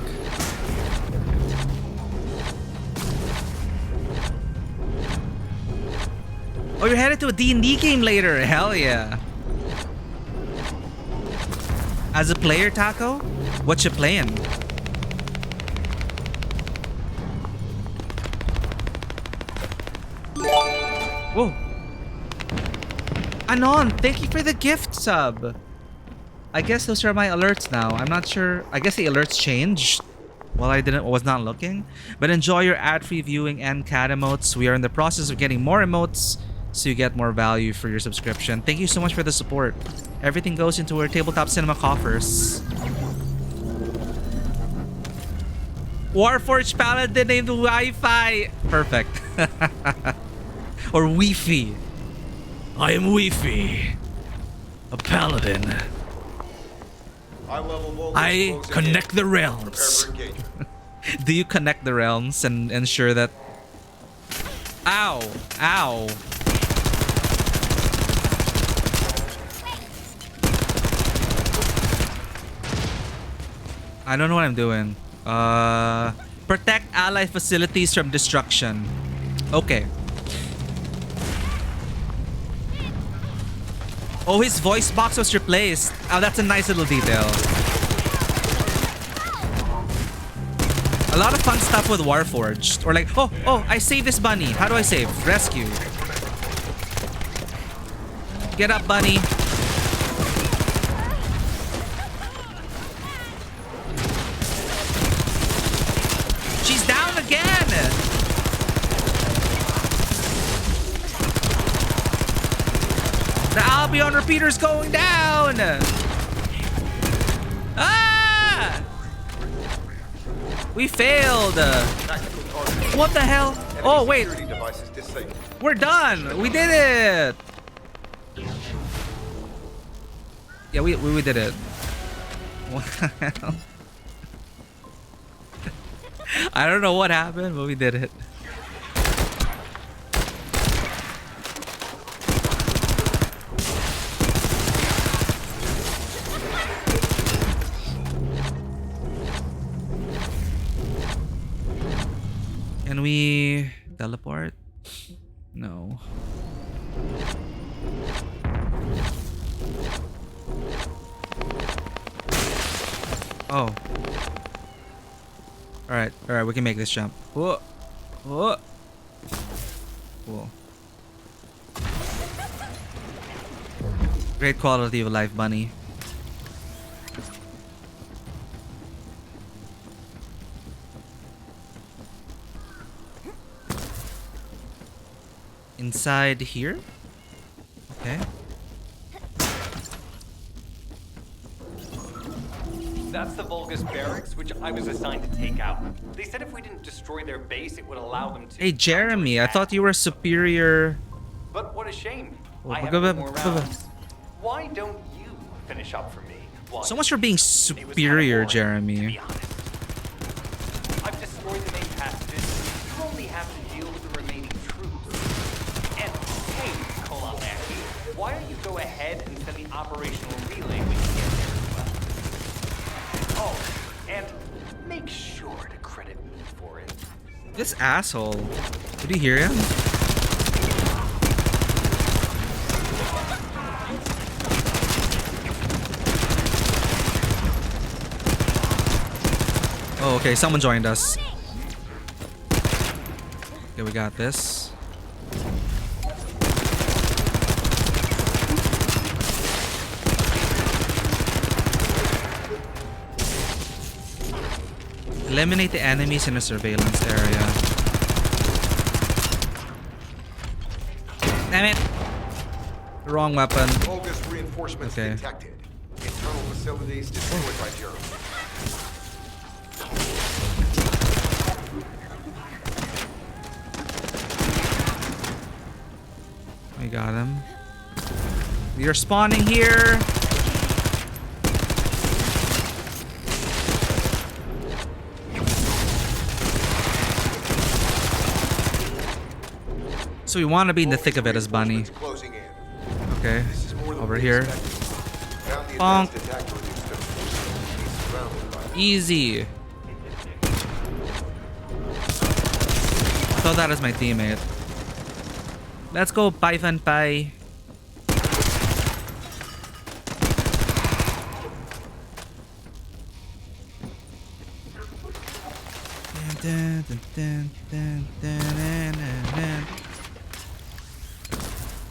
[SPEAKER 1] Oh, you're headed to a D&D game later. Hell yeah. As a player, Taco? What you playing? Whoa. Anon, thank you for the gift sub. I guess those are my alerts now. I'm not sure. I guess the alerts changed while I was not looking. But enjoy your ad-free viewing and cat emotes. We are in the process of getting more emotes so you get more value for your subscription. Thank you so much for the support. Everything goes into our Tabletop Cinema coffers. Warforged Paladin named Wi-Fi. Perfect. Or Wi-Fi. I am Wi-Fi. A paladin. I connect the realms. Do you connect the realms and ensure that... Ow! Ow! I don't know what I'm doing. Protect ally facilities from destruction. Okay. Oh, his voice box was replaced. Oh, that's a nice little detail. A lot of fun stuff with Warforged. Or like, oh, I saved this bunny. How do I save? Rescue. Get up, bunny. She's down again. The Albion repeater's going down. Ah! We failed. What the hell? Oh, wait. We're done. We did it. Yeah, we did it. What the hell? I don't know what happened, but we did it. Can we teleport? No. Oh. Alright, we can make this jump. Whoa. Whoa. Cool. Great quality of life, bunny. Inside here? Okay.
[SPEAKER 10] That's the Vulgus barracks, which I was assigned to take out. They said if we didn't destroy their base, it would allow them to...
[SPEAKER 1] Hey, Jeremy, I thought you were superior.
[SPEAKER 10] But what a shame.
[SPEAKER 1] Oh,
[SPEAKER 10] I have
[SPEAKER 1] go
[SPEAKER 10] no
[SPEAKER 1] back,
[SPEAKER 10] more
[SPEAKER 1] go back.
[SPEAKER 10] rounds. Why don't you finish up for me? Why?
[SPEAKER 1] So much for being superior, Jeremy.
[SPEAKER 10] I've destroyed the main passages. You only have to deal with the remaining troops. And hey, Kolameshi, why don't you go ahead and send the operational relay when you get there as well? Oh, and make sure to credit me for it.
[SPEAKER 1] This asshole. Did you hear him? Oh, okay, someone joined us. Okay, we got this. Eliminate the enemies in a surveillance area. Damn it! Wrong weapon.
[SPEAKER 8] Bogus reinforcements detected. Internal facilities destroyed by Jeremy.
[SPEAKER 1] We got him. We are spawning here. So we want to be in the thick of it as Bunny. Okay, over here. Bonk. Easy. I thought that was my teammate. Let's go, Python Pie.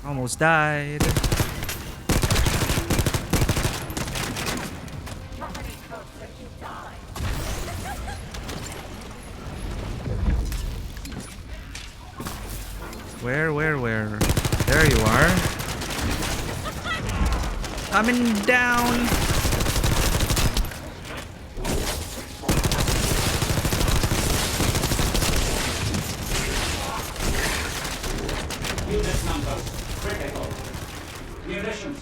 [SPEAKER 1] Almost died. Where? There you are. Coming down.
[SPEAKER 11] Unit numbers critical. Munitions.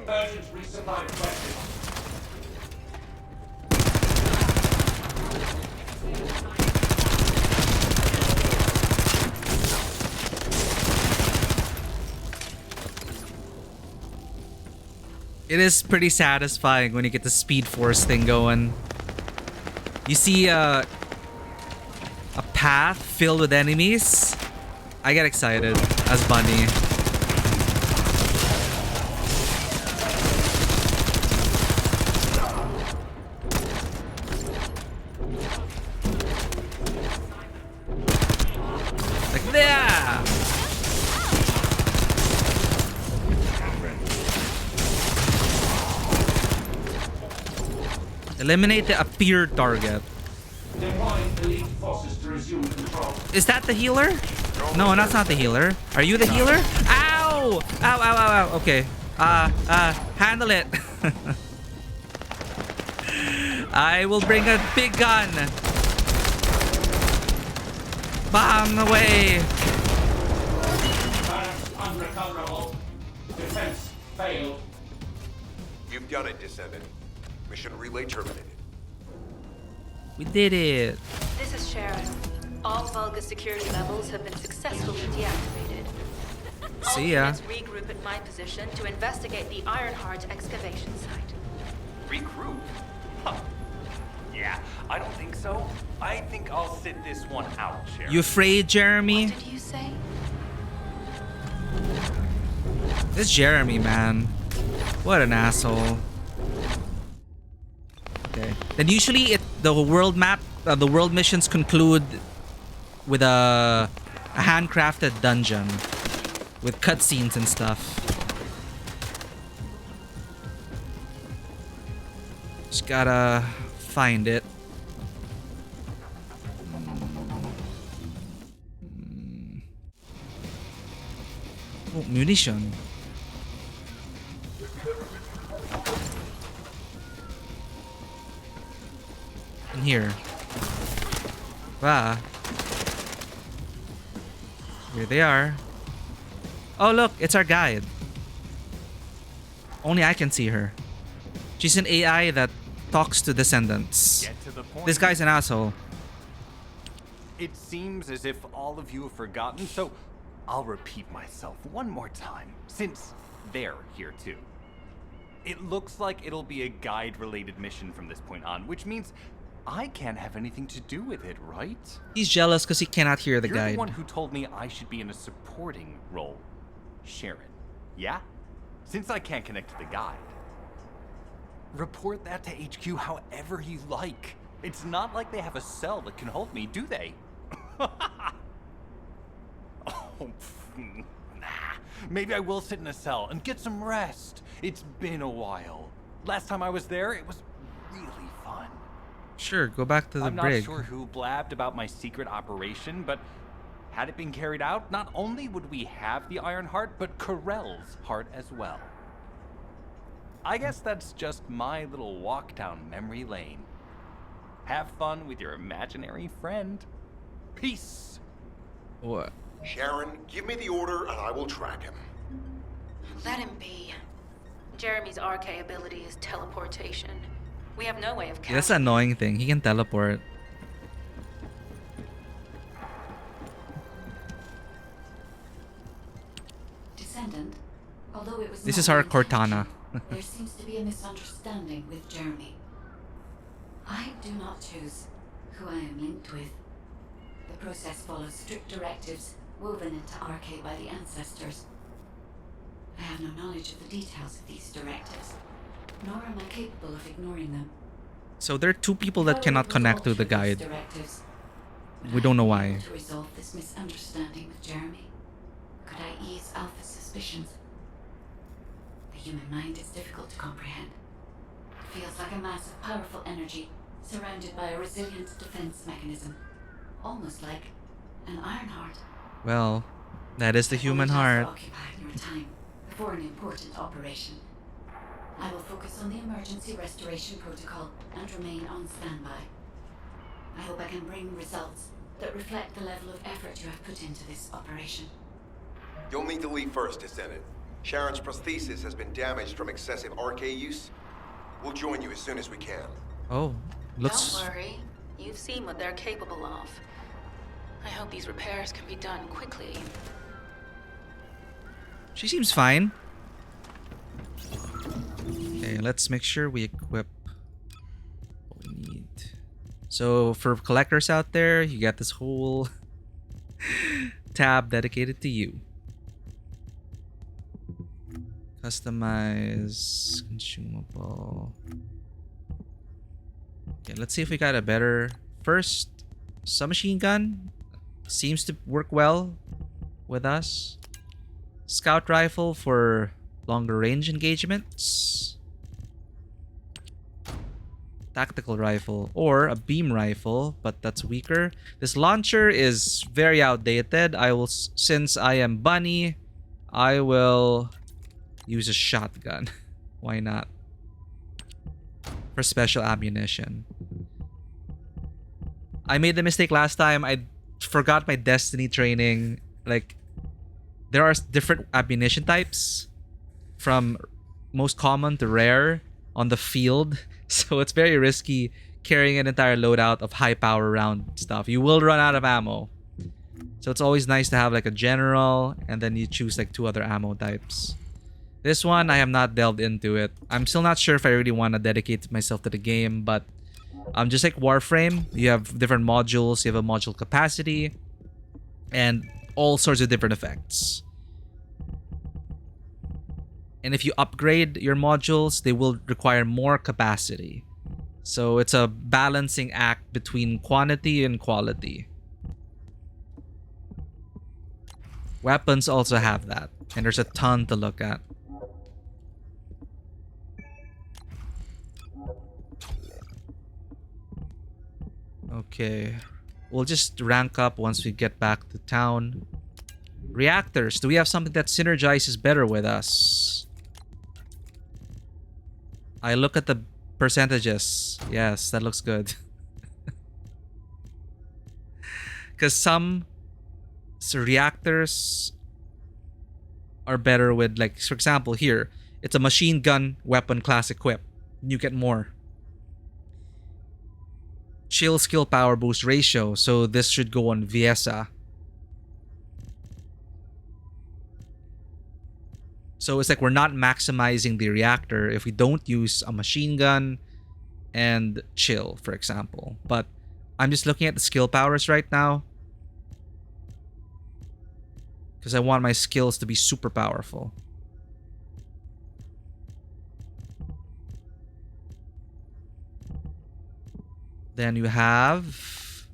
[SPEAKER 11] Urgent resupply requested.
[SPEAKER 1] It is pretty satisfying when you get the Speed Force thing going. You see a path filled with enemies. I get excited as Bunny. Eliminate the appear target.
[SPEAKER 11] Deploying elite forces to resume control.
[SPEAKER 1] Is that the healer? No, that's not the healer. Are you the healer? Ow! Ow, ow, ow, ow. Okay. Handle it. I will bring a big gun. Bomb away.
[SPEAKER 11] Unrecoverable. Defense failed.
[SPEAKER 8] You've done it, Descendant. Mission relay terminated.
[SPEAKER 1] We did it.
[SPEAKER 9] This is Sharon. All Vulgus security levels have been successfully deactivated.
[SPEAKER 1] See ya.
[SPEAKER 9] Let's regroup at my position to investigate the Ironheart excavation site.
[SPEAKER 10] Regroup? Huh. Yeah, I don't think so. I think I'll sit this one out, Sharon.
[SPEAKER 1] You afraid, Jeremy?
[SPEAKER 9] What did you say?
[SPEAKER 1] This Jeremy, man. What an asshole. Okay. Then usually the world map, the world missions conclude with a handcrafted dungeon with cutscenes and stuff. Just gotta find it. Oh, munition. In here. Wow. Here they are. Oh look, it's our guide. Only I can see her. She's an AI that talks to descendants.
[SPEAKER 10] Get to the point.
[SPEAKER 1] This guy's an asshole.
[SPEAKER 10] It seems as if all of you have forgotten, so I'll repeat myself one more time, since they're here too. It looks like it'll be a guide-related mission from this point on, which means I can't have anything to do with it, right?
[SPEAKER 1] He's jealous because he cannot hear the
[SPEAKER 10] You're
[SPEAKER 1] guide.
[SPEAKER 10] the one who told me I should be in a supporting role, Sharon. Yeah? Since I can't connect to the guide. Report that to HQ however you like. It's not like they have a cell that can hold me, do they? Oh, nah. Maybe I will sit in a cell and get some rest. It's been a while. Last time I was there, it was really fun.
[SPEAKER 1] Sure, go back to the
[SPEAKER 10] I'm
[SPEAKER 1] brig.
[SPEAKER 10] not sure who blabbed about my secret operation, but had it been carried out, not only would we have the Iron Heart, but Corell's heart as well. I guess that's just my little walk down memory lane. Have fun with your imaginary friend. Peace.
[SPEAKER 1] What?
[SPEAKER 8] Sharon, give me the order and I will track him.
[SPEAKER 9] Let him be. Jeremy's RK ability is teleportation. We have no way of
[SPEAKER 1] Yeah, that's the annoying thing. He can teleport.
[SPEAKER 12] Descendant, although it was
[SPEAKER 1] This
[SPEAKER 12] not
[SPEAKER 1] is our
[SPEAKER 12] my
[SPEAKER 1] Cortana.
[SPEAKER 12] intention, there seems to be a misunderstanding with Jeremy. I do not choose who I am linked with. The process follows strict directives woven into RK by the ancestors. I have no knowledge of the details of these directives, nor am I capable of ignoring them.
[SPEAKER 1] So there are two people that
[SPEAKER 12] If I
[SPEAKER 1] cannot
[SPEAKER 12] were
[SPEAKER 1] connect to
[SPEAKER 12] resolved
[SPEAKER 1] the
[SPEAKER 12] through these
[SPEAKER 1] guide.
[SPEAKER 12] directives, would
[SPEAKER 1] We
[SPEAKER 12] I
[SPEAKER 1] don't know
[SPEAKER 12] be
[SPEAKER 1] why.
[SPEAKER 12] able to resolve this misunderstanding with Jeremy? Could I ease Alpha's suspicions? The human mind is difficult to comprehend. It feels like a mass of powerful energy surrounded by a resilient defense mechanism, almost like an iron heart.
[SPEAKER 1] Well, that is the human heart.
[SPEAKER 12] Occupy your time before an important operation. I will focus on the emergency restoration protocol and remain on standby. I hope I can bring results that reflect the level of effort you have put into this operation.
[SPEAKER 8] You'll need to leave first, Descendant. Sharon's prosthesis has been damaged from excessive RK use. We'll join you as soon as we can.
[SPEAKER 1] Oh, looks.
[SPEAKER 9] Don't worry. You've seen what they're capable of. I hope these repairs can be done quickly.
[SPEAKER 1] She seems fine. Okay, let's make sure we equip what we need. So for collectors out there, you got this whole tab dedicated to you. Customize, consumable. Okay, let's see if we got a better. First, submachine gun seems to work well with us. Scout rifle for longer range engagements. tactical rifle, or a beam rifle, but that's weaker. This launcher is very outdated. Since I am Bunny, I will use a shotgun. Why not? For special ammunition. I made the mistake last time. I forgot my Destiny training. Like, there are different ammunition types from most common to rare on the field. So it's very risky carrying an entire loadout of high power round stuff. You will run out of ammo. So it's always nice to have like a general, and then you choose like 2 other ammo types. This one, I have not delved into it. I'm still not sure if I really want to dedicate myself to the game, but just like Warframe, you have different modules, you have a module capacity, and all sorts of different effects. And if you upgrade your modules, they will require more capacity. So it's a balancing act between quantity and quality. Weapons also have that, and there's a ton to look at. Okay, we'll just rank up once we get back to town. Reactors, do we have something that synergizes better with us? I look at the percentages. Yes, that looks good. Because some reactors are better with, like, for example, here, it's a machine gun weapon class equip. You get more. Chill skill power boost ratio, so this should go on Viesa. So it's like we're not maximizing the reactor if we don't use a machine gun and chill, for example. But I'm just looking at the skill powers right now, because I want my skills to be super powerful. Then you have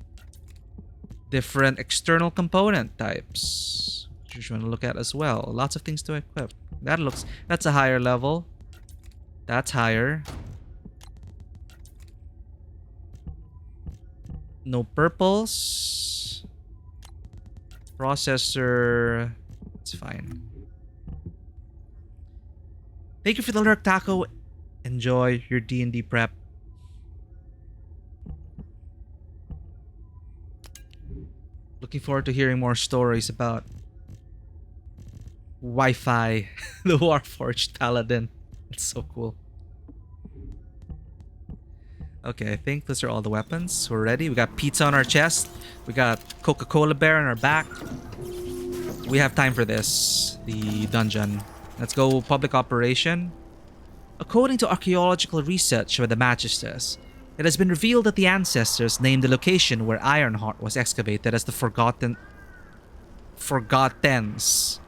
[SPEAKER 1] different external component types, which you want to look at as well. Lots of things to equip. That's a higher level. That's higher. No purples. Processor. It's fine. Thank you for the lurk, Taco. Enjoy your D&D prep. Looking forward to hearing more stories about Wi-Fi, the Warforged Paladin. It's so cool. Okay, I think those are all the weapons. We're ready. We got pizza on our chest. We got Coca-Cola bear on our back. We have time for this. The dungeon. Let's go public operation. According to archaeological research by the Magisters, it has been revealed that the ancestors named the location where Ironheart was excavated as the Forgottens.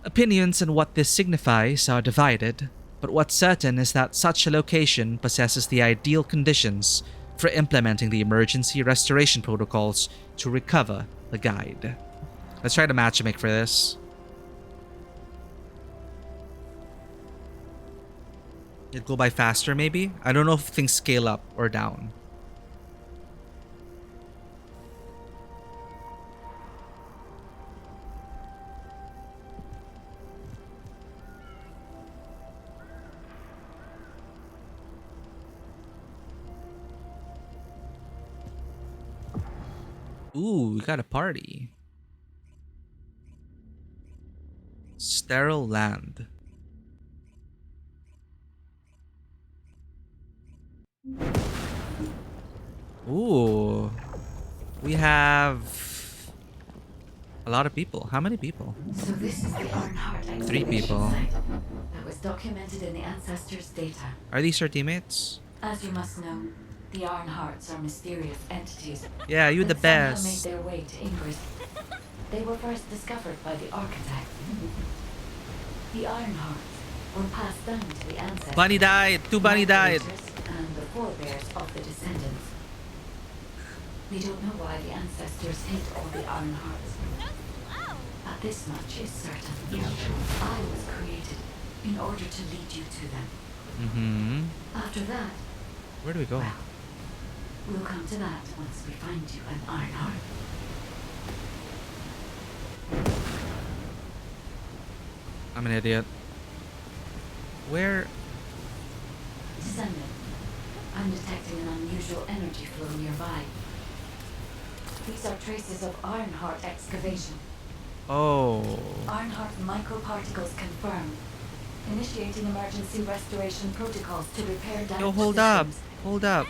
[SPEAKER 1] Opinions on what this signifies are divided, but what's certain is that such a location possesses the ideal conditions for implementing the emergency restoration protocols to recover the guide. Let's try to matchmake for this. It'd go by faster, maybe? I don't know if things scale up or down. Ooh, we got a party. Sterile land. Ooh, we have a lot of people. How many people?
[SPEAKER 12] So this is the Ironheart
[SPEAKER 1] 3 people.
[SPEAKER 12] site that was documented in the ancestors' data.
[SPEAKER 1] Are these our teammates?
[SPEAKER 12] As you must know, the Ironhearts are mysterious entities.
[SPEAKER 1] Yeah, you the
[SPEAKER 12] that somehow
[SPEAKER 1] best.
[SPEAKER 12] made their way to Ingrid. They were first discovered by the architect. The Ironhearts were passed down to the ancestors.
[SPEAKER 1] Bunny died. 2 bunny died.
[SPEAKER 12] And the forebears of the descendants. We don't know why the ancestors hid all the Ironhearts. But this much is certain. I was created in order to lead you to them. After that,
[SPEAKER 1] Where do we go?
[SPEAKER 12] Well, we'll come to that once we find you an Ironheart.
[SPEAKER 1] I'm an idiot. Where?
[SPEAKER 12] Descendant, I'm detecting an unusual energy flow nearby. These are traces of Ironheart excavation.
[SPEAKER 1] Oh.
[SPEAKER 12] Ironheart microparticles confirmed. Initiating emergency restoration protocols to repair damaged
[SPEAKER 1] Yo, hold up.
[SPEAKER 12] systems.
[SPEAKER 1] Hold up.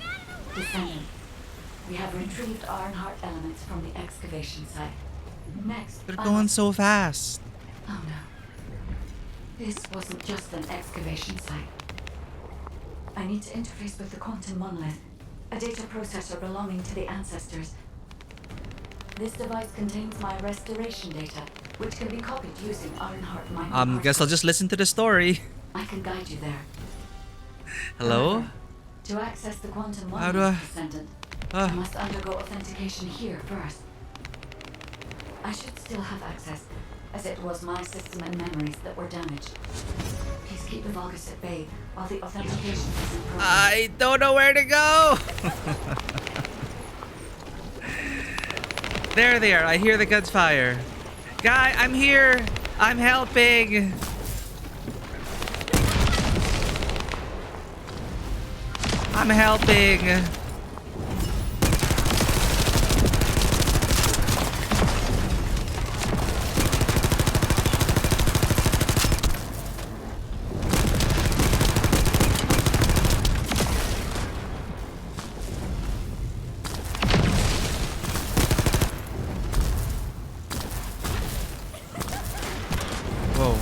[SPEAKER 12] Descendant, we have retrieved Ironheart elements from the excavation site. Next,
[SPEAKER 1] They're
[SPEAKER 12] I
[SPEAKER 1] going
[SPEAKER 12] must-
[SPEAKER 1] so fast.
[SPEAKER 12] Oh no. This wasn't just an excavation site. I need to interface with the quantum monolith, a data processor belonging to the ancestors. This device contains my restoration data, which can be copied using Ironheart microparticles.
[SPEAKER 1] Guess I'll just listen to the story.
[SPEAKER 12] I can guide you there.
[SPEAKER 1] Hello?
[SPEAKER 12] However, to access the quantum
[SPEAKER 1] How do
[SPEAKER 12] monolith
[SPEAKER 1] I-
[SPEAKER 12] descendant,
[SPEAKER 1] Ah.
[SPEAKER 12] I must undergo authentication here first. I should still have access, as it was my system and memories that were damaged. Please keep the Vulgus at bay while the authentication is in progress.
[SPEAKER 1] I don't know where to go. There they are. I hear the guns fire. Guy, I'm here. I'm helping. I'm helping. Whoa.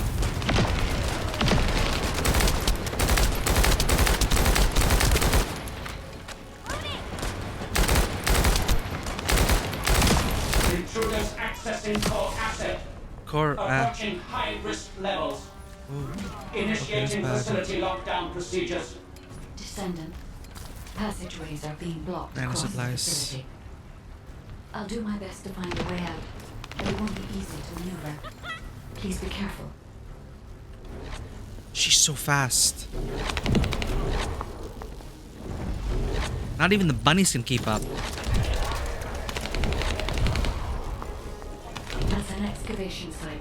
[SPEAKER 11] Intruders accessing core asset.
[SPEAKER 1] Core.
[SPEAKER 11] Approaching high risk levels. Initiating
[SPEAKER 1] bad.
[SPEAKER 11] facility lockdown procedures.
[SPEAKER 12] Descendant, passageways are being blocked
[SPEAKER 1] Nano
[SPEAKER 12] across the
[SPEAKER 1] supplies.
[SPEAKER 12] facility. I'll do my best to find a way out, but it won't be easy to maneuver. Please be careful.
[SPEAKER 1] She's so fast. Not even the bunnies can keep up.
[SPEAKER 12] That's an excavation site.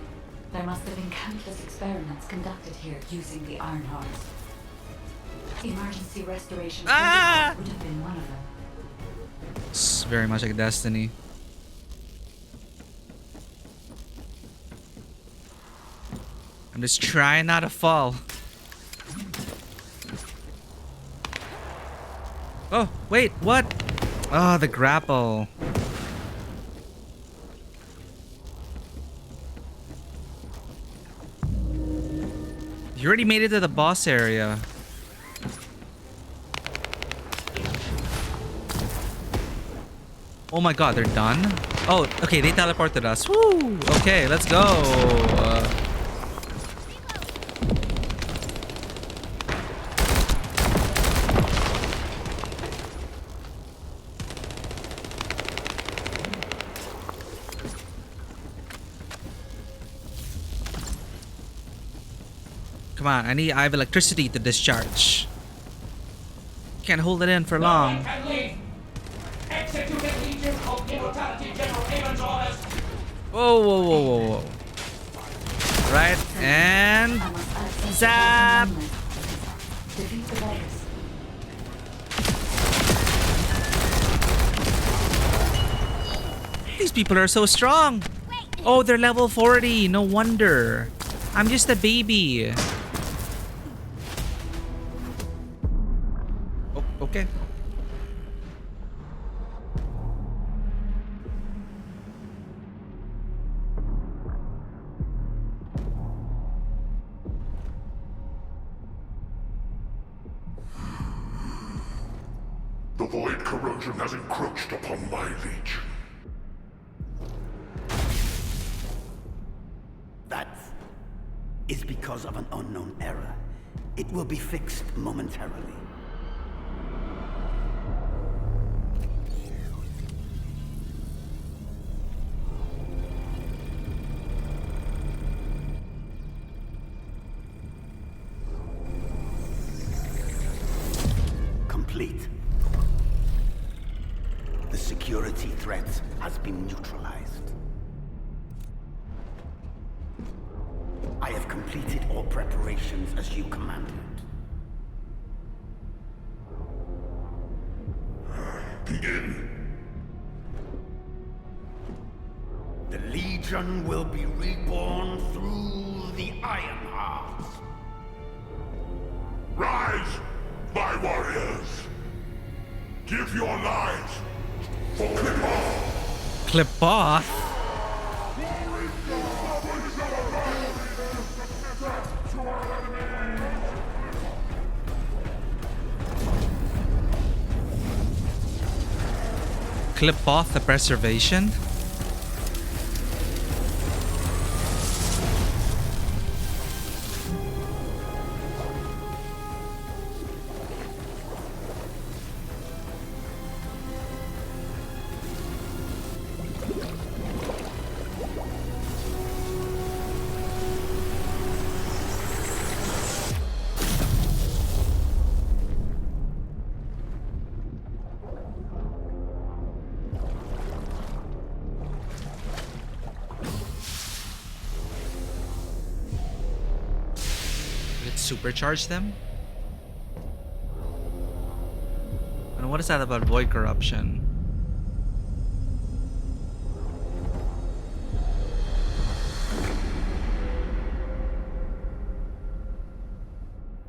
[SPEAKER 12] There must have been countless experiments conducted here using the Ironhearts. Emergency restoration protocols would have been one of them.
[SPEAKER 1] It's very much like Destiny. I'm just trying not to fall. Oh, wait, what? Oh, the grapple. You already made it to the boss area. Oh my god, they're done? Oh, okay, they teleported us. Woo! Okay, let's go. Come on, I have electricity to discharge. Can't hold it in for
[SPEAKER 11] No one
[SPEAKER 1] long.
[SPEAKER 11] can leave. Executed Legion of Immortality General Haven's orders.
[SPEAKER 1] Whoa, whoa, whoa, whoa, whoa. Right, and
[SPEAKER 12] I must access
[SPEAKER 1] zap.
[SPEAKER 12] the quantum monolith. Defeat the virus.
[SPEAKER 1] These people are so strong. Oh, they're level 40. No wonder. I'm just a baby. Oh, okay.
[SPEAKER 13] The void corrosion has encroached upon my legion.
[SPEAKER 14] That is because of an unknown error. It will be fixed momentarily. Complete. security threat has been neutralized. I have completed all preparations as you commanded.
[SPEAKER 13] Begin.
[SPEAKER 14] The Legion will be reborn through the Iron Heart.
[SPEAKER 13] Rise, my warriors! Give your lives for Clipper!
[SPEAKER 1] Clip-off? Clip off the preservation? Supercharge them? And what is that about void corruption?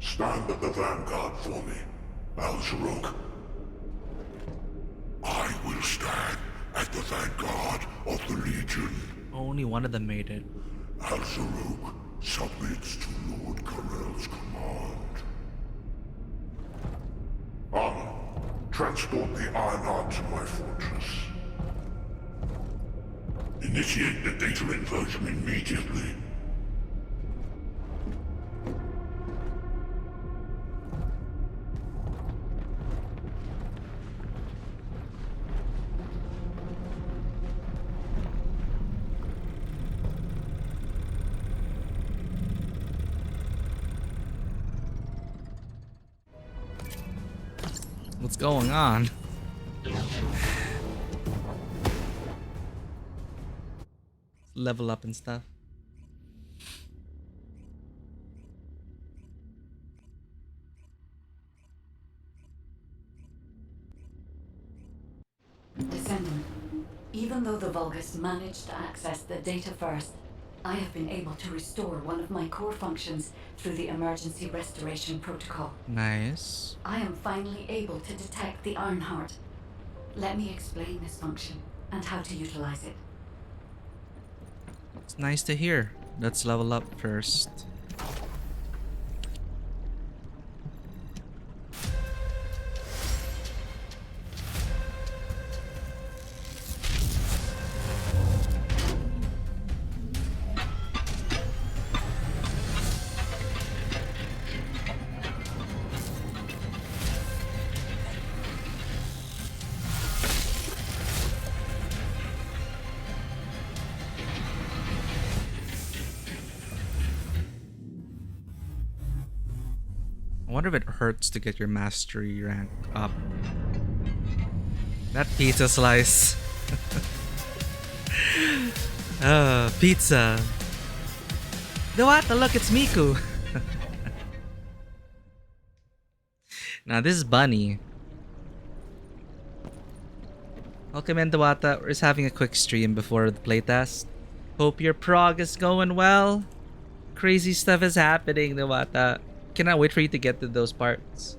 [SPEAKER 13] Stand at the vanguard for me, Al-Zaruk. I will stand at the vanguard of the Legion.
[SPEAKER 1] Only one of them made it.
[SPEAKER 13] Al-Zaruk submits to Lord Karel's command. Armor, transport the Ironheart to my fortress. Initiate the data inversion immediately.
[SPEAKER 1] What's going on? Level up and stuff.
[SPEAKER 12] Descendant, even though the Vulgus managed to access the data first, I have been able to restore one of my core functions through the emergency restoration protocol.
[SPEAKER 1] Nice.
[SPEAKER 12] I am finally able to detect the Ironheart. Let me explain this function and how to utilize it.
[SPEAKER 1] It's nice to hear. Let's level up first. I wonder if it hurts to get your mastery rank up. That pizza slice. Pizza. What? Look, it's Miku. Now this is Bunny. Welcome in, Dewata. We're just having a quick stream before the playtest. Hope your prog is going well. Crazy stuff is happening, Dewata. Cannot wait for you to get to those parts.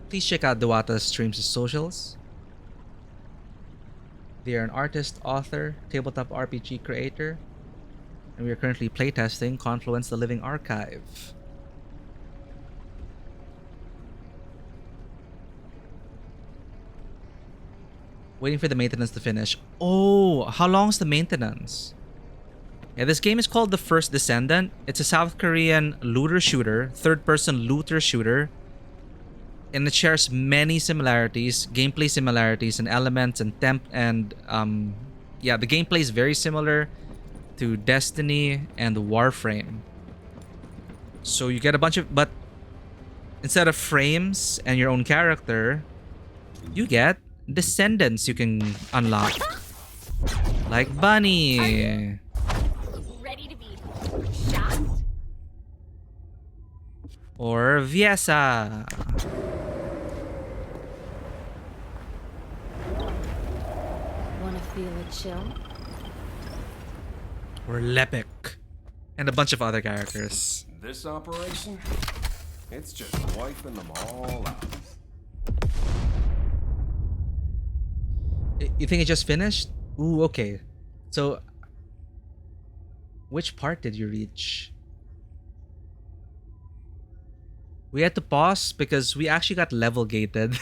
[SPEAKER 1] Please check out Dewata's streams and socials. They are an artist, author, tabletop RPG creator, and we are currently playtesting Confluence the Living Archive. Waiting for the maintenance to finish. Oh, how long is the maintenance? Yeah, this game is called The First Descendant. It's a South Korean looter shooter, third-person looter shooter. And it shares many similarities, gameplay similarities and elements and yeah, the gameplay is very similar to Destiny and Warframe. So you get a bunch of, but instead of frames and your own character, you get descendants you can unlock. Like Bunny.
[SPEAKER 15] Ready to be shot?
[SPEAKER 1] Or Viesa.
[SPEAKER 9] Wanna feel a chill?
[SPEAKER 1] Or Lepek. And a bunch of other characters.
[SPEAKER 3] This operation, it's just wiping them all out.
[SPEAKER 1] You think it just finished? Ooh, okay. So, which part did you reach? We had to pause because we actually got level gated.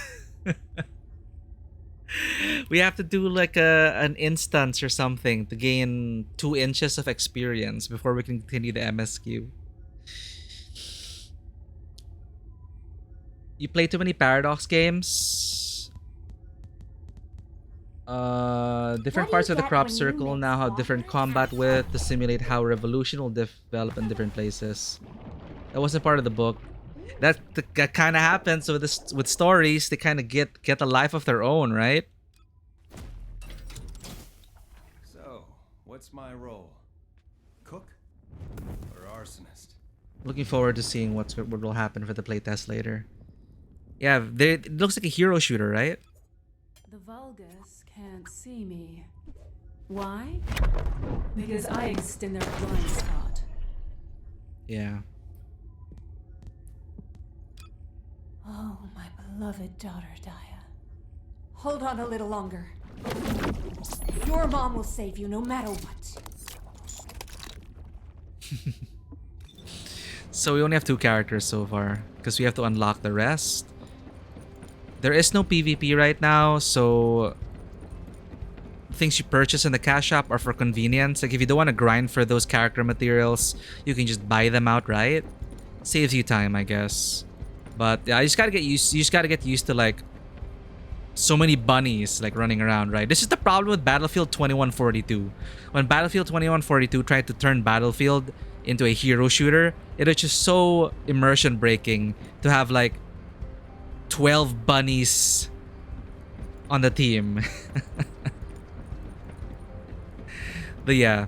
[SPEAKER 1] We have to do like an instance or something to gain 2 inches of experience before we can continue the MSQ. You play too many Paradox games. Different parts of the crop circle now have different combat width to simulate how revolution will develop in different places. That wasn't part of the book. That kind of happens with this, with stories. They kind of get a life of their own, right?
[SPEAKER 6] So, what's my role? Cook or arsonist?
[SPEAKER 1] Looking forward to seeing what will happen for the playtest later. Yeah, it looks like a hero shooter, right?
[SPEAKER 2] The Vulgus can't see me. Why? Because I exist in their blind spot.
[SPEAKER 1] Yeah.
[SPEAKER 2] Oh, my beloved daughter, Daya. Hold on a little longer. Your mom will save you no matter what.
[SPEAKER 1] So we only have 2 characters so far because we have to unlock the rest. There is no PvP right now, so things you purchase in the cash shop are for convenience. Like if you don't want to grind for those character materials, you can just buy them outright. Saves you time, I guess. But yeah, you just gotta get used to like so many bunnies like running around, right? This is the problem with Battlefield 2142. When Battlefield 2142 tried to turn Battlefield into a hero shooter, it was just so immersion breaking to have like 12 bunnies on the team. But yeah,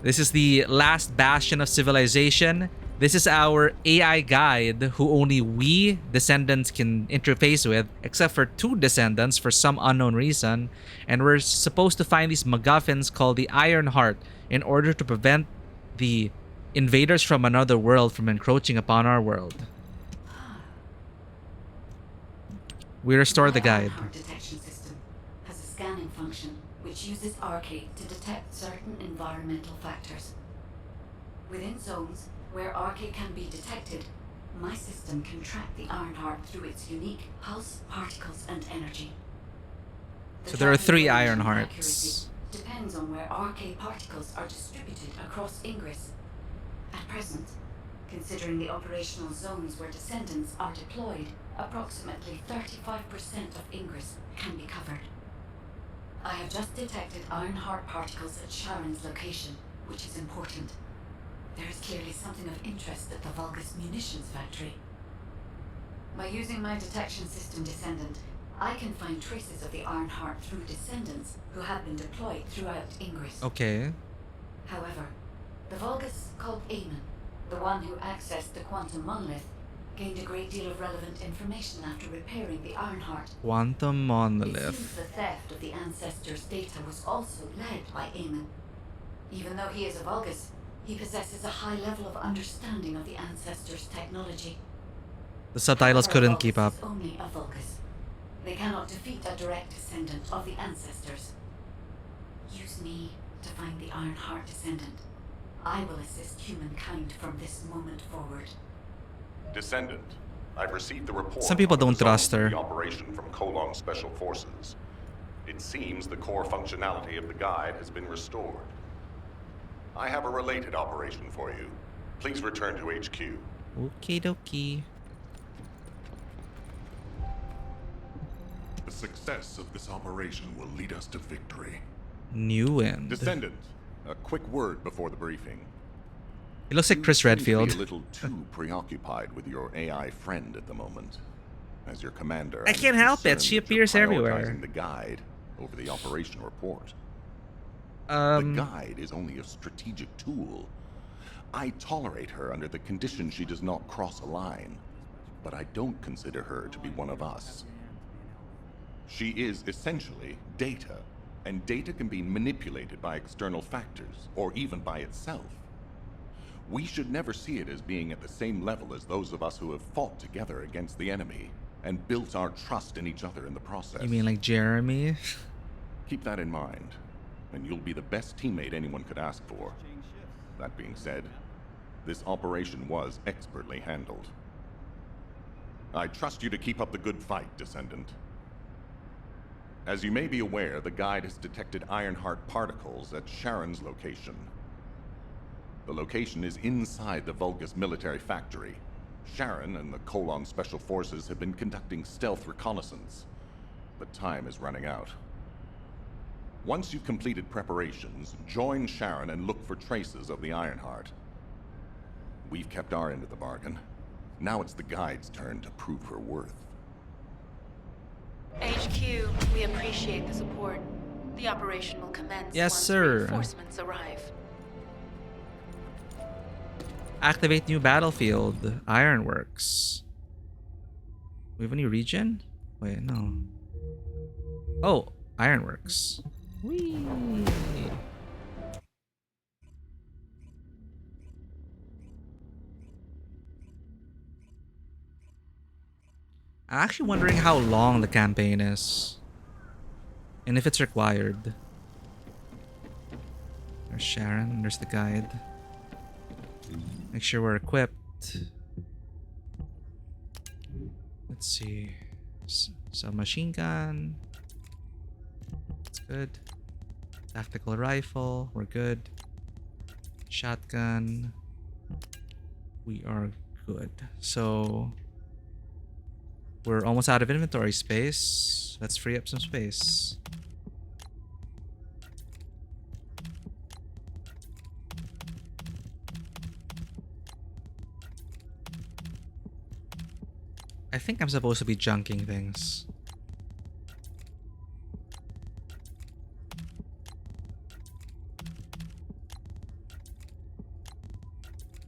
[SPEAKER 1] this is the last bastion of civilization. This is our AI guide who only we descendants can interface with, except for 2 descendants for some unknown reason. And we're supposed to find these MacGuffins called the Iron Heart in order to prevent the invaders from another world from encroaching upon our world. We restore the guide.
[SPEAKER 12] The Ironheart detection system has a scanning function which uses Arcade to detect certain environmental factors. Within zones where Arcade can be detected, my system can track the Ironheart through its unique pulse, particles, and energy.
[SPEAKER 1] So there are 3 Ironhearts.
[SPEAKER 12] Depends on where Arcade particles are distributed across Ingress. At present, considering the operational zones where descendants are deployed, approximately 35% of Ingress can be covered. I have just detected Ironheart particles at Sharon's location, which is important. There is clearly something of interest at the Vulgus munitions factory. By using my detection system Descendant, I can find traces of the Ironheart through descendants who have been deployed throughout Ingress.
[SPEAKER 1] Okay.
[SPEAKER 12] However, the Vulgus called Eamon, the one who accessed the quantum monolith, gained a great deal of relevant information after repairing the Ironheart.
[SPEAKER 1] Quantum
[SPEAKER 12] It
[SPEAKER 1] monolith.
[SPEAKER 12] seems the theft of the ancestors' data was also led by Eamon. Even though he is a Vulgus, he possesses a high level of understanding of the ancestors' technology.
[SPEAKER 1] The subtitles
[SPEAKER 12] However,
[SPEAKER 1] couldn't
[SPEAKER 12] a
[SPEAKER 1] keep
[SPEAKER 12] Vulgus
[SPEAKER 1] up.
[SPEAKER 12] is only a Vulgus. They cannot defeat a direct descendant of the ancestors. Use me to find the Ironheart descendant. I will assist humankind from this moment forward.
[SPEAKER 8] Descendant, I've received the report.
[SPEAKER 1] Some people
[SPEAKER 8] on the
[SPEAKER 1] don't
[SPEAKER 8] results
[SPEAKER 1] trust
[SPEAKER 8] of
[SPEAKER 1] her.
[SPEAKER 8] The operation from Kolong Special Forces. It seems the core functionality of the guide has been restored. I have a related operation for you. Please return to HQ.
[SPEAKER 1] Okie dokie.
[SPEAKER 13] The success of this operation will lead us to victory.
[SPEAKER 1] New end.
[SPEAKER 8] Descendant, a quick word before the briefing.
[SPEAKER 1] It looks like Chris
[SPEAKER 13] You seem to be
[SPEAKER 1] Redfield.
[SPEAKER 13] a little too preoccupied with your AI friend at the moment. As your commander,
[SPEAKER 1] I can't help it.
[SPEAKER 13] concerned
[SPEAKER 1] She
[SPEAKER 13] that you're
[SPEAKER 1] appears everywhere.
[SPEAKER 13] prioritizing the guide over the operation report. The
[SPEAKER 1] Um,
[SPEAKER 13] guide is only a strategic tool. I tolerate her under the condition she does not cross a line, but I don't consider her to be one of us. She is essentially data, and data can be manipulated by external factors, or even by itself. We should never see it as being at the same level as those of us who have fought together against the enemy and built our trust in each other in the process.
[SPEAKER 1] you mean like Jeremy?
[SPEAKER 13] Keep that in mind, and you'll be the best teammate anyone could ask for. That being said, this operation was expertly handled. I trust you to keep up the good fight, Descendant. As you may be aware, the guide has detected Ironheart particles at Sharon's location. The location is inside the Vulgus military factory. Sharon and the Colon Special Forces have been conducting stealth reconnaissance, but time is running out. Once you've completed preparations, join Sharon and look for traces of the Ironheart. We've kept our end of the bargain. Now it's the guide's turn to prove her worth.
[SPEAKER 9] HQ, we appreciate the support. The operation will commence
[SPEAKER 1] Yes,
[SPEAKER 9] once
[SPEAKER 1] sir.
[SPEAKER 9] reinforcements arrive.
[SPEAKER 1] Activate new battlefield. Ironworks. We have a new region? Wait, no. Oh, Ironworks. Whee! I'm actually wondering how long the campaign is. And if it's required. There's Sharon, there's the guide. Make sure we're equipped. Let's see. Submachine gun. That's good. Tactical rifle. We're good. Shotgun. We are good. So we're almost out of inventory space. Let's free up some space. I think I'm supposed to be junking things.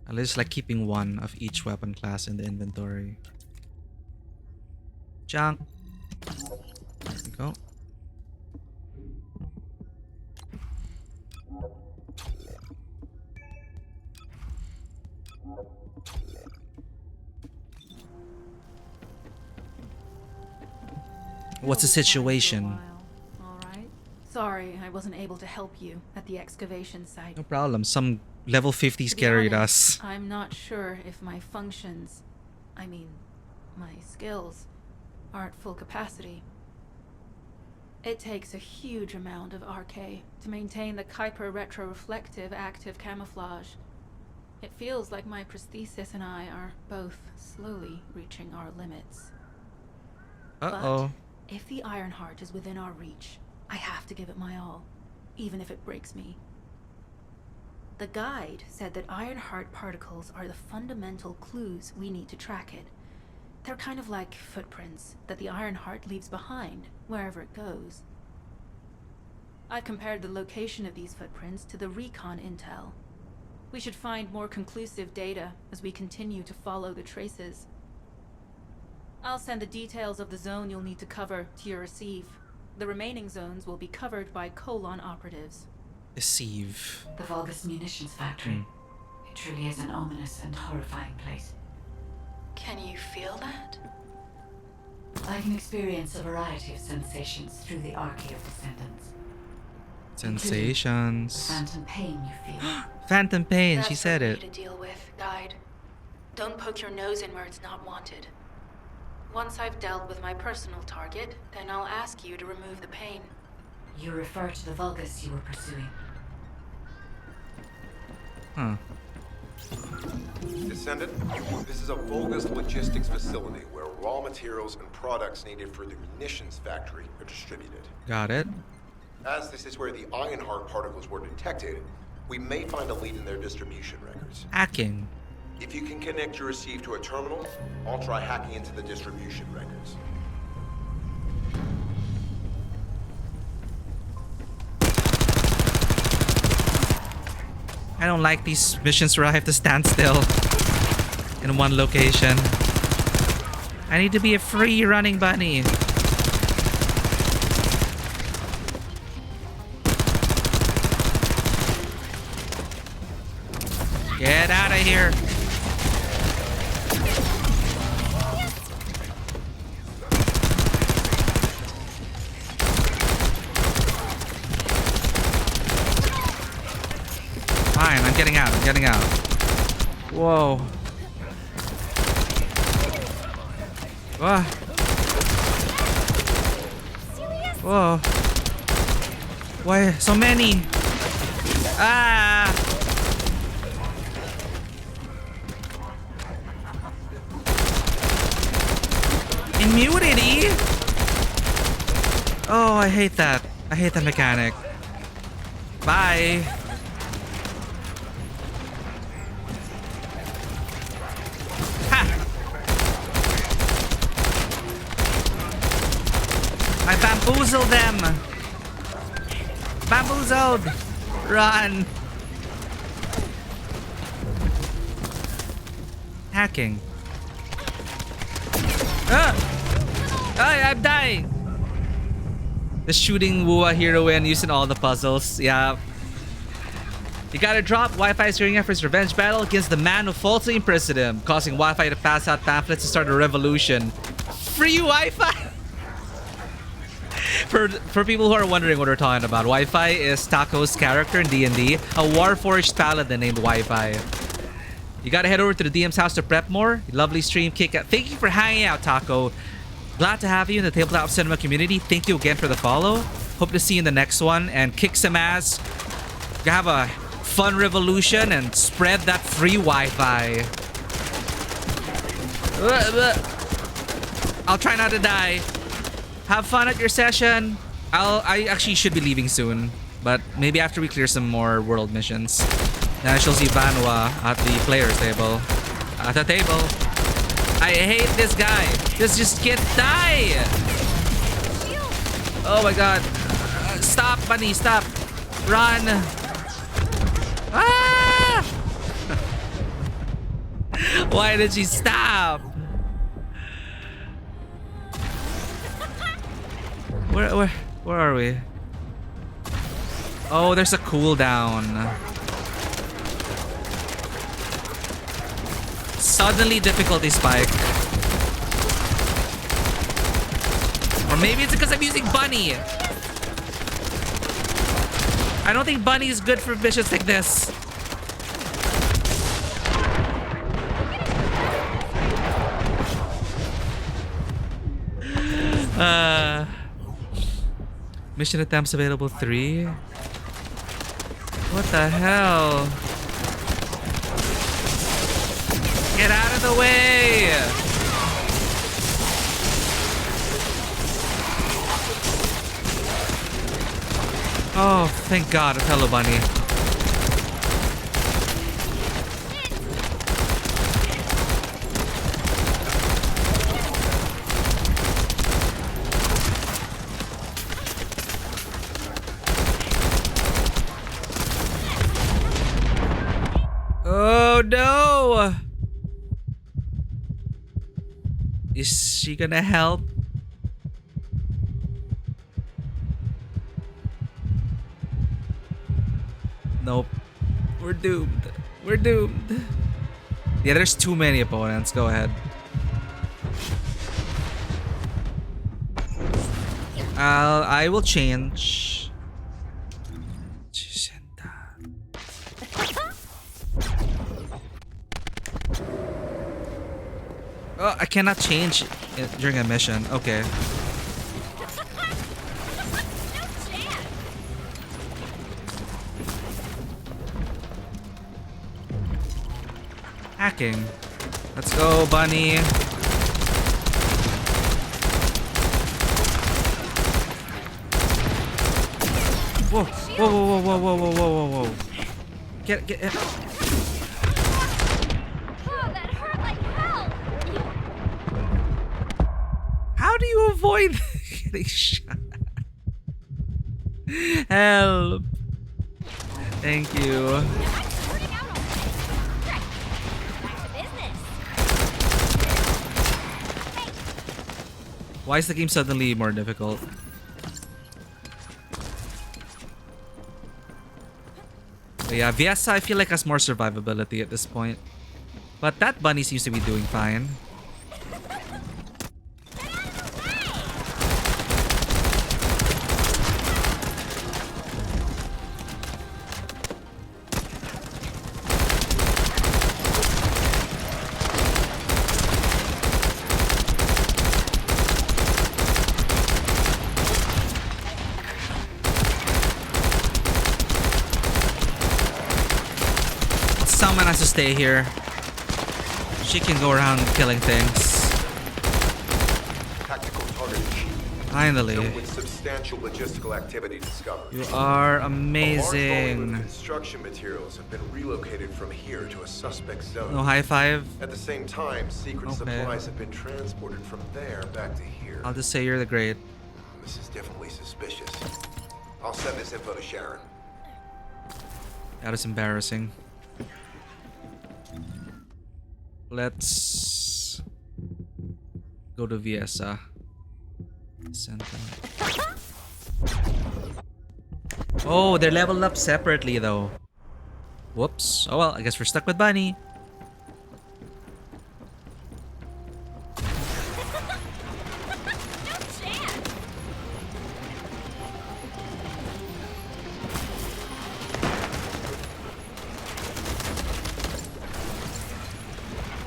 [SPEAKER 1] I just like keeping one of each weapon class in the inventory. Junk. There we go. What's the situation?
[SPEAKER 9] All right. Sorry, I wasn't able to help you at the excavation site.
[SPEAKER 1] No problem. Some level 50s
[SPEAKER 9] To be
[SPEAKER 1] carried
[SPEAKER 9] honest,
[SPEAKER 1] us.
[SPEAKER 9] I'm not sure if my functions, I mean, my skills, are at full capacity. It takes a huge amount of RK to maintain the Kuiper retroreflective active camouflage. It feels like my prosthesis and I are both slowly reaching our limits.
[SPEAKER 1] Uh-oh.
[SPEAKER 9] But if the Ironheart is within our reach, I have to give it my all, even if it breaks me. The guide said that Ironheart particles are the fundamental clues we need to track it. They're kind of like footprints that the Ironheart leaves behind, wherever it goes. I've compared the location of these footprints to the recon intel. We should find more conclusive data as we continue to follow the traces. I'll send the details of the zone you'll need to cover to your receive. The remaining zones will be covered by Colon operatives.
[SPEAKER 1] Deceive.
[SPEAKER 12] The Vulgus munitions factory. It truly is an ominous and horrifying place.
[SPEAKER 9] Can you feel that?
[SPEAKER 12] I can experience a variety of sensations through the Archaea of Descendants.
[SPEAKER 1] Sensations.
[SPEAKER 12] Phantom pain you feel.
[SPEAKER 1] Phantom pain, she
[SPEAKER 9] That's
[SPEAKER 1] said
[SPEAKER 9] for me
[SPEAKER 1] it.
[SPEAKER 9] to deal with, guide. Don't poke your nose in where it's not wanted. Once I've dealt with my personal target, then I'll ask you to remove the pain.
[SPEAKER 12] You refer to the Vulgus you were pursuing.
[SPEAKER 1] Huh.
[SPEAKER 8] Descendant, this is a Vulgus logistics facility where raw materials and products needed for the munitions factory are distributed.
[SPEAKER 1] Got it.
[SPEAKER 8] As this is where the Ironheart particles were detected, we may find a lead in their distribution records.
[SPEAKER 1] Hacking.
[SPEAKER 8] If you can connect your receive to a terminal, I'll try hacking into the distribution records.
[SPEAKER 1] I don't like these missions where I have to stand still in one location. I need to be a free running bunny. Get out of here. Fine, I'm getting out. I'm getting out. Whoa. Whoa. Whoa. Why so many? Ah! Immunity? Oh, I hate that. I hate that mechanic. Bye. I bamboozled them. Bamboozled. Run. Hacking. I'm dying. The shooting Wua heroine using all the puzzles. Yeah. You gotta drop Wi-Fi's during efforts revenge battle against the man who falsely imprisoned him, causing Wi-Fi to pass out pamphlets to start a revolution. Free Wi-Fi. For people who are wondering what we're talking about, Wi-Fi is Taco's character in D&D, a Warforged paladin named Wi-Fi. You gotta head over to the DM's house to prep more. Lovely stream, kick out. Thank you for hanging out, Taco. Glad to have you in the Tabletop Cinema community. Thank you again for the follow. Hope to see you in the next one and kick some ass. Have a fun revolution and spread that free Wi-Fi. I'll try not to die. Have fun at your session. I actually should be leaving soon, but maybe after we clear some more world missions. Then I shall see Vanwa at the players table. At the table. I hate this guy. Just can't die. Oh my god. Stop, bunny, stop. Run. Ah! Why did she stop? Where are we? Oh, there's a cooldown. Suddenly difficulty spike. Or maybe it's because I'm using Bunny. I don't think Bunny is good for missions like this. Mission attempts available 3. What the hell? Get out of the way! Oh, thank God, a fellow bunny. Oh no! Is she gonna help? Nope. We're doomed. We're doomed. Yeah, there's too many opponents. Go ahead. I will change. Oh, I cannot change it during a mission. Okay. Hacking. Let's go, bunny. Whoa, whoa, whoa, whoa, whoa, whoa, whoa, whoa, whoa. Get.
[SPEAKER 15] Oh, that hurt like hell!
[SPEAKER 1] How do you avoid getting shot? Help! Thank you. Why is the game suddenly more difficult? But yeah, Viesa I feel like has more survivability at this point. But that bunny seems to be doing fine. Someone has to stay here. She can go around killing things.
[SPEAKER 8] Tactical target achieved.
[SPEAKER 1] Finally.
[SPEAKER 8] Zone with substantial logistical activity discovered.
[SPEAKER 1] You are
[SPEAKER 8] A large volume
[SPEAKER 1] amazing.
[SPEAKER 8] of construction materials have been relocated from here to a suspect zone.
[SPEAKER 1] No high five?
[SPEAKER 8] At the same time, secret
[SPEAKER 1] Okay.
[SPEAKER 8] supplies have been transported from there back to here.
[SPEAKER 1] I'll just say you're the great.
[SPEAKER 8] This is definitely suspicious. I'll send this info to Sharon.
[SPEAKER 1] That is embarrassing. Let's go to Viesa. Oh, they're leveled up separately though. Whoops. Oh well, I guess we're stuck with Bunny.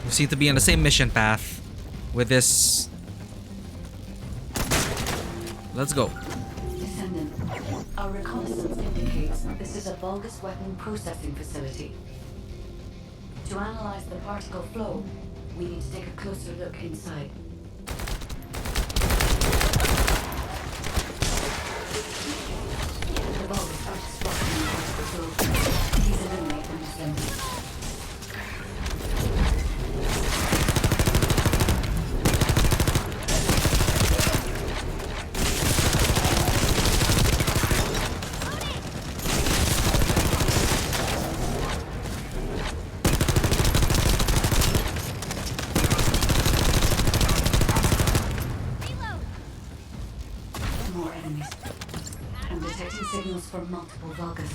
[SPEAKER 1] We seem to be on the same mission path with this. Let's go.
[SPEAKER 12] Descendant, our reconnaissance indicates this is a Vulgus weapon processing facility. To analyze the particle flow, we need to take a closer look inside. The Vulgus are disrupting the particle flow. Please eliminate them, Descendant. More enemies. I'm detecting signals from multiple Vulgus.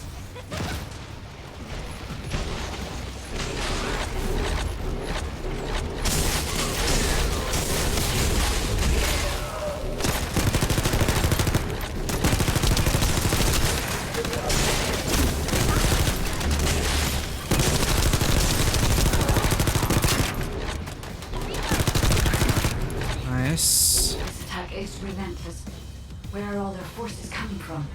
[SPEAKER 1] Nice.
[SPEAKER 12] This attack is relentless. Where are all their forces coming from?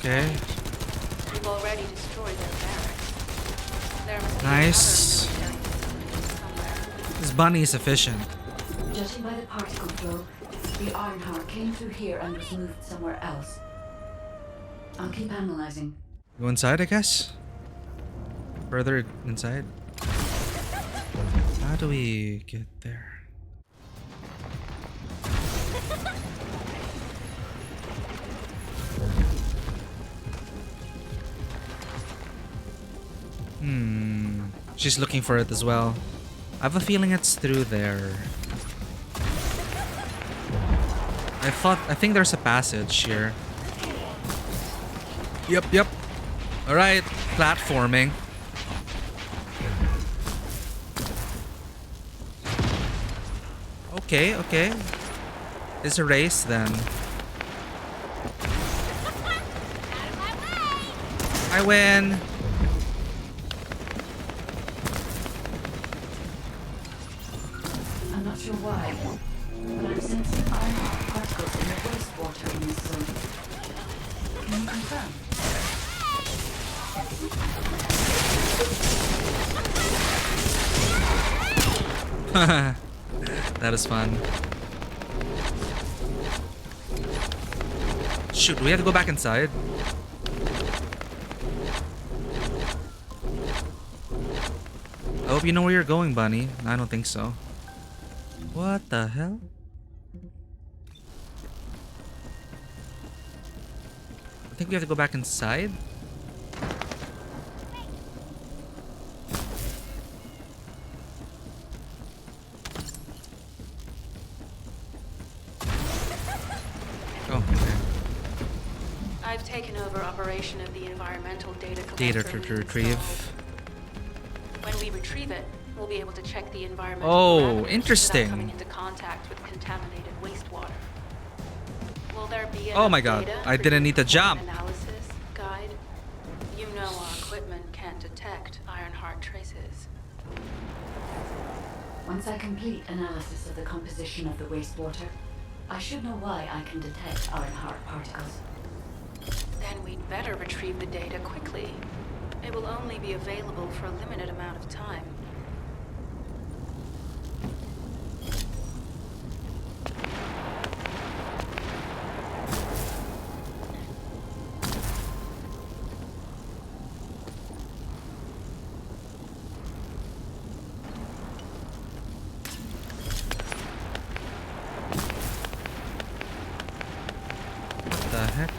[SPEAKER 1] Okay.
[SPEAKER 9] We've already destroyed their barracks. There must be
[SPEAKER 1] Nice. This bunny is efficient.
[SPEAKER 12] Judging by the particle flow, the Ironheart came through here and was moved somewhere else. I'll keep analyzing.
[SPEAKER 1] Go inside, I guess. Further inside. How do we get there? She's looking for it as well. I have a feeling it's through there. I think there's a passage here. Yep. Alright, platforming. Okay. It's a race then. I win.
[SPEAKER 12] I'm not sure why, but I'm sensing iron particles in the wastewater in this zone. Can you confirm?
[SPEAKER 1] That is fun. Shoot, do we have to go back inside? I hope you know where you're going, Bunny. I don't think so. What the hell? I think we have to go back inside. Oh, okay.
[SPEAKER 9] I've taken over operation of the environmental data
[SPEAKER 1] Data
[SPEAKER 9] collector
[SPEAKER 1] to
[SPEAKER 9] we
[SPEAKER 1] retrieve.
[SPEAKER 9] installed. When we retrieve it, we'll be able to check the environmental
[SPEAKER 1] Oh,
[SPEAKER 9] parameters
[SPEAKER 1] interesting.
[SPEAKER 9] without coming into contact with contaminated wastewater. Will there be
[SPEAKER 1] Oh
[SPEAKER 9] enough
[SPEAKER 1] my god,
[SPEAKER 9] data
[SPEAKER 1] I
[SPEAKER 9] for
[SPEAKER 1] didn't
[SPEAKER 9] you
[SPEAKER 1] need to
[SPEAKER 9] to perform
[SPEAKER 1] jump.
[SPEAKER 9] an analysis guide? You know our equipment can't detect Ironheart traces.
[SPEAKER 12] Once I complete analysis of the composition of the wastewater, I should know why I can detect Ironheart particles.
[SPEAKER 9] Then we'd better retrieve the data quickly. It will only be available for a limited amount of time.
[SPEAKER 1] What the heck?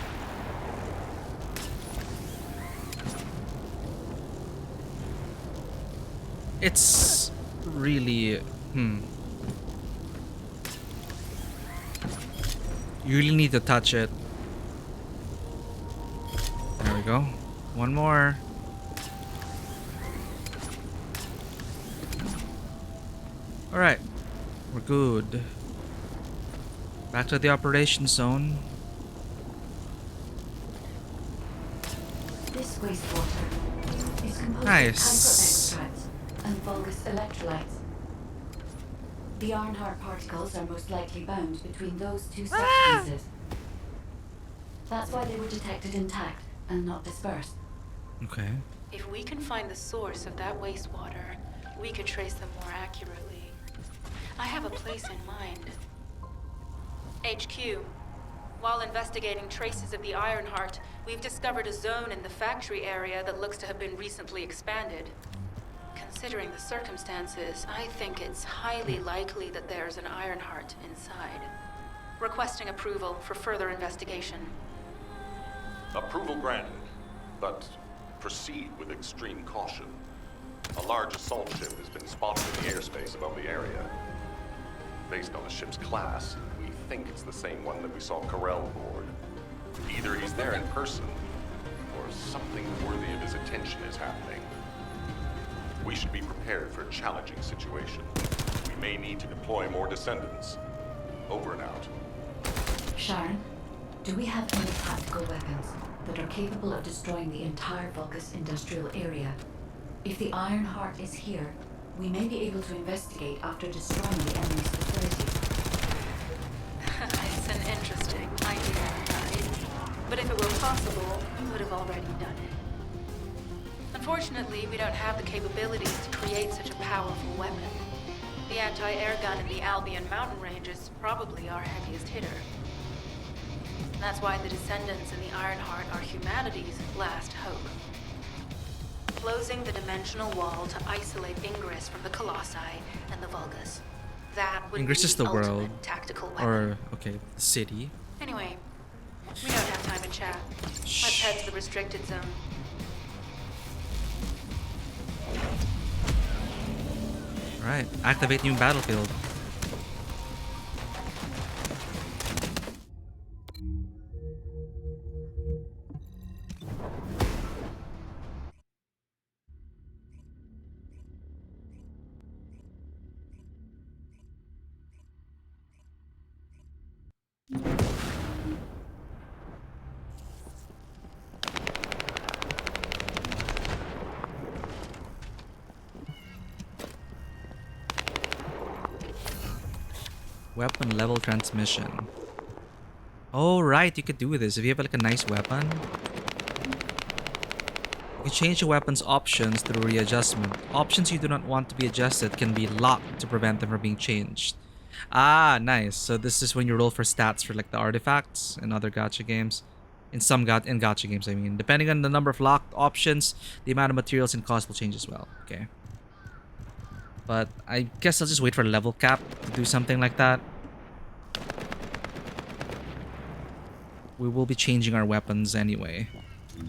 [SPEAKER 1] It's really... You really need to touch it. There we go. One more. Alright. We're good. Back to the operation zone.
[SPEAKER 12] This wastewater is composed
[SPEAKER 1] Nice.
[SPEAKER 12] of hyper extracts and Vulgus electrolytes. The Ironheart particles are most likely bound between those two substances. That's why they were detected intact and not dispersed.
[SPEAKER 1] Okay.
[SPEAKER 9] If we can find the source of that wastewater, we could trace them more accurately. I have a place in mind. HQ. While investigating traces of the Ironheart, we've discovered a zone in the factory area that looks to have been recently expanded. Considering the circumstances, I think it's highly likely that there's an Ironheart inside. Requesting approval for further investigation.
[SPEAKER 13] Approval granted, but proceed with extreme caution. A large assault ship has been spotted in the airspace above the area. Based on the ship's class, we think it's the same one that we saw Carell aboard. Either he's there in person, or something worthy of his attention is happening. We should be prepared for a challenging situation. We may need to deploy more descendants. Over and out.
[SPEAKER 12] Sharon, do we have any tactical weapons that are capable of destroying the entire Vulgus industrial area? If the Ironheart is here, we may be able to investigate after destroying the enemy's facility.
[SPEAKER 9] It's an interesting idea, right? But if it were possible, we would have already done it. Unfortunately, we don't have the capabilities to create such a powerful weapon. The anti-air gun in the Albion mountain range is probably our heaviest hitter. That's why the Descendants and the Ironheart are humanity's last hope. Closing the dimensional wall to isolate Ingress from the Colossi and the Vulgus. That would
[SPEAKER 1] Ingress
[SPEAKER 9] be
[SPEAKER 1] is the
[SPEAKER 9] ultimate
[SPEAKER 1] world.
[SPEAKER 9] tactical weapon.
[SPEAKER 1] Or, okay, the city.
[SPEAKER 9] Anyway, we don't have time to chat. Let's head to the restricted zone.
[SPEAKER 1] Alright, activate new battlefield. Weapon level transmission. Oh, right, you could do this. If you have like a nice weapon, you can change the weapon's options through readjustment. Options you do not want to be adjusted can be locked to prevent them from being changed. Ah, nice. So this is when you roll for stats for like the artifacts in other gacha games. In gacha games, I mean. Depending on the number of locked options, the amount of materials and cost will change as well. Okay. But I guess I'll just wait for level cap to do something like that. We will be changing our weapons anyway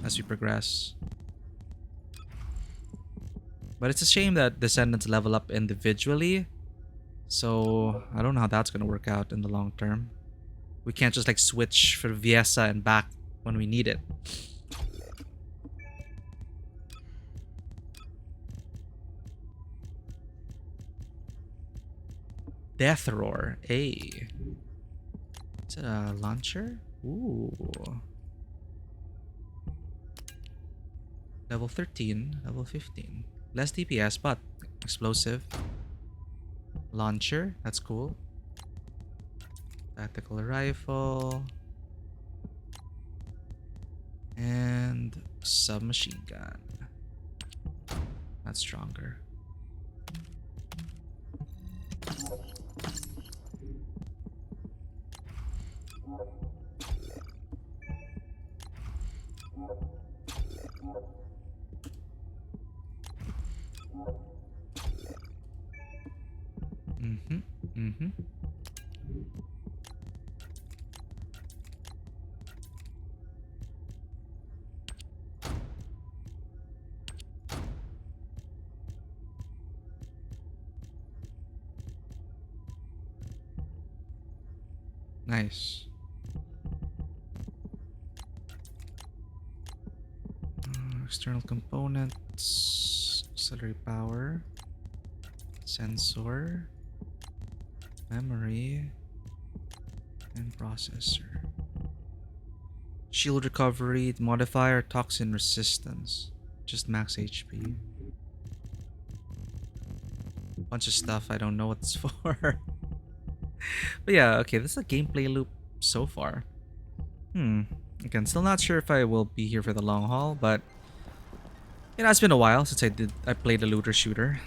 [SPEAKER 1] as we progress. But it's a shame that Descendants level up individually. So I don't know how that's going to work out in the long term. We can't just like switch for Viesa and back when we need it. Death Roar. Hey. Is it a launcher? Ooh. Level 13, level 15. Less DPS, but explosive. Launcher, that's cool. Tactical rifle. And submachine gun. That's stronger. Nice. External components, auxiliary power, sensor, memory, and processor. Shield recovery, modifier, toxin resistance. Just max HP. Bunch of stuff I don't know what it's for. But yeah, okay, this is a gameplay loop so far. Again, still not sure if I will be here for the long haul, but you know, it's been a while since I played a looter shooter.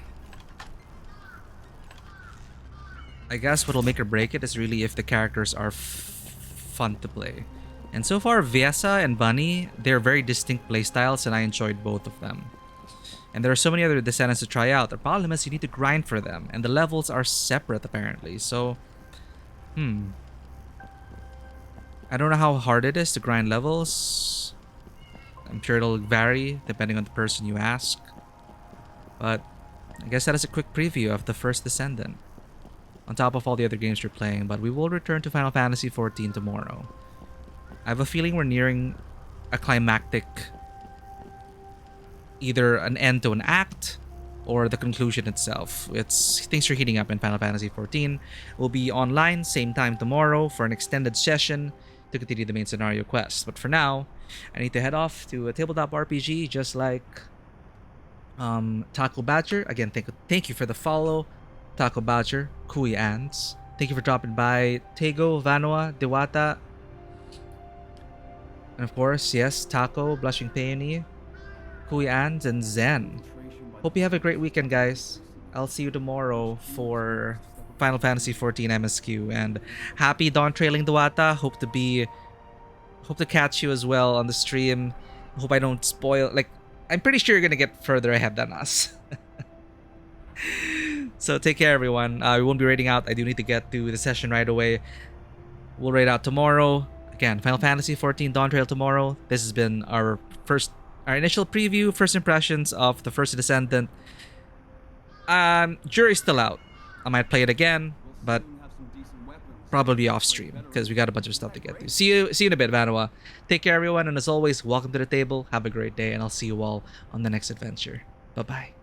[SPEAKER 1] I guess what'll make or break it is really if the characters are fun to play. And so far, Viesa and Bunny, they're very distinct playstyles, and I enjoyed both of them. And there are so many other Descendants to try out. The problem is you need to grind for them, and the levels are separate apparently. So, I don't know how hard it is to grind levels. I'm sure it'll vary depending on the person you ask. But I guess that is a quick preview of the First Descendant, on top of all the other games we're playing. But we will return to Final Fantasy XIV tomorrow. I have a feeling we're nearing a climactic, either an end to an act or the conclusion itself. Things are heating up in Final Fantasy XIV. We'll be online same time tomorrow for an extended session to continue the main scenario quest. But for now, I need to head off to a tabletop RPG, just like Taco Badger. Again, thank you for the follow, Taco Badger, Kui Ants. Thank you for dropping by, Tego, Vanua, Dewata, and of course, yes, Taco, Blushing Peony, Kui Ants, and Zen. Hope you have a great weekend, guys. I'll see you tomorrow for Final Fantasy XIV MSQ, and happy Dawn Trailing Dewata. Hope to catch you as well on the stream. Hope I don't spoil. Like, I'm pretty sure you're gonna get further ahead than us. So take care, everyone. We won't be raiding out. I do need to get to the session right away. We'll raid out tomorrow. Again, Final Fantasy XIV Dawn Trail tomorrow. This has been our initial preview, first impressions of the First Descendant. Jury's still out. I might play it again, but probably off stream because we got a bunch of stuff to get to. See you in a bit, Vanua. Take care, everyone, and as always, welcome to the table. Have a great day, and I'll see you all on the next adventure. Bye-bye.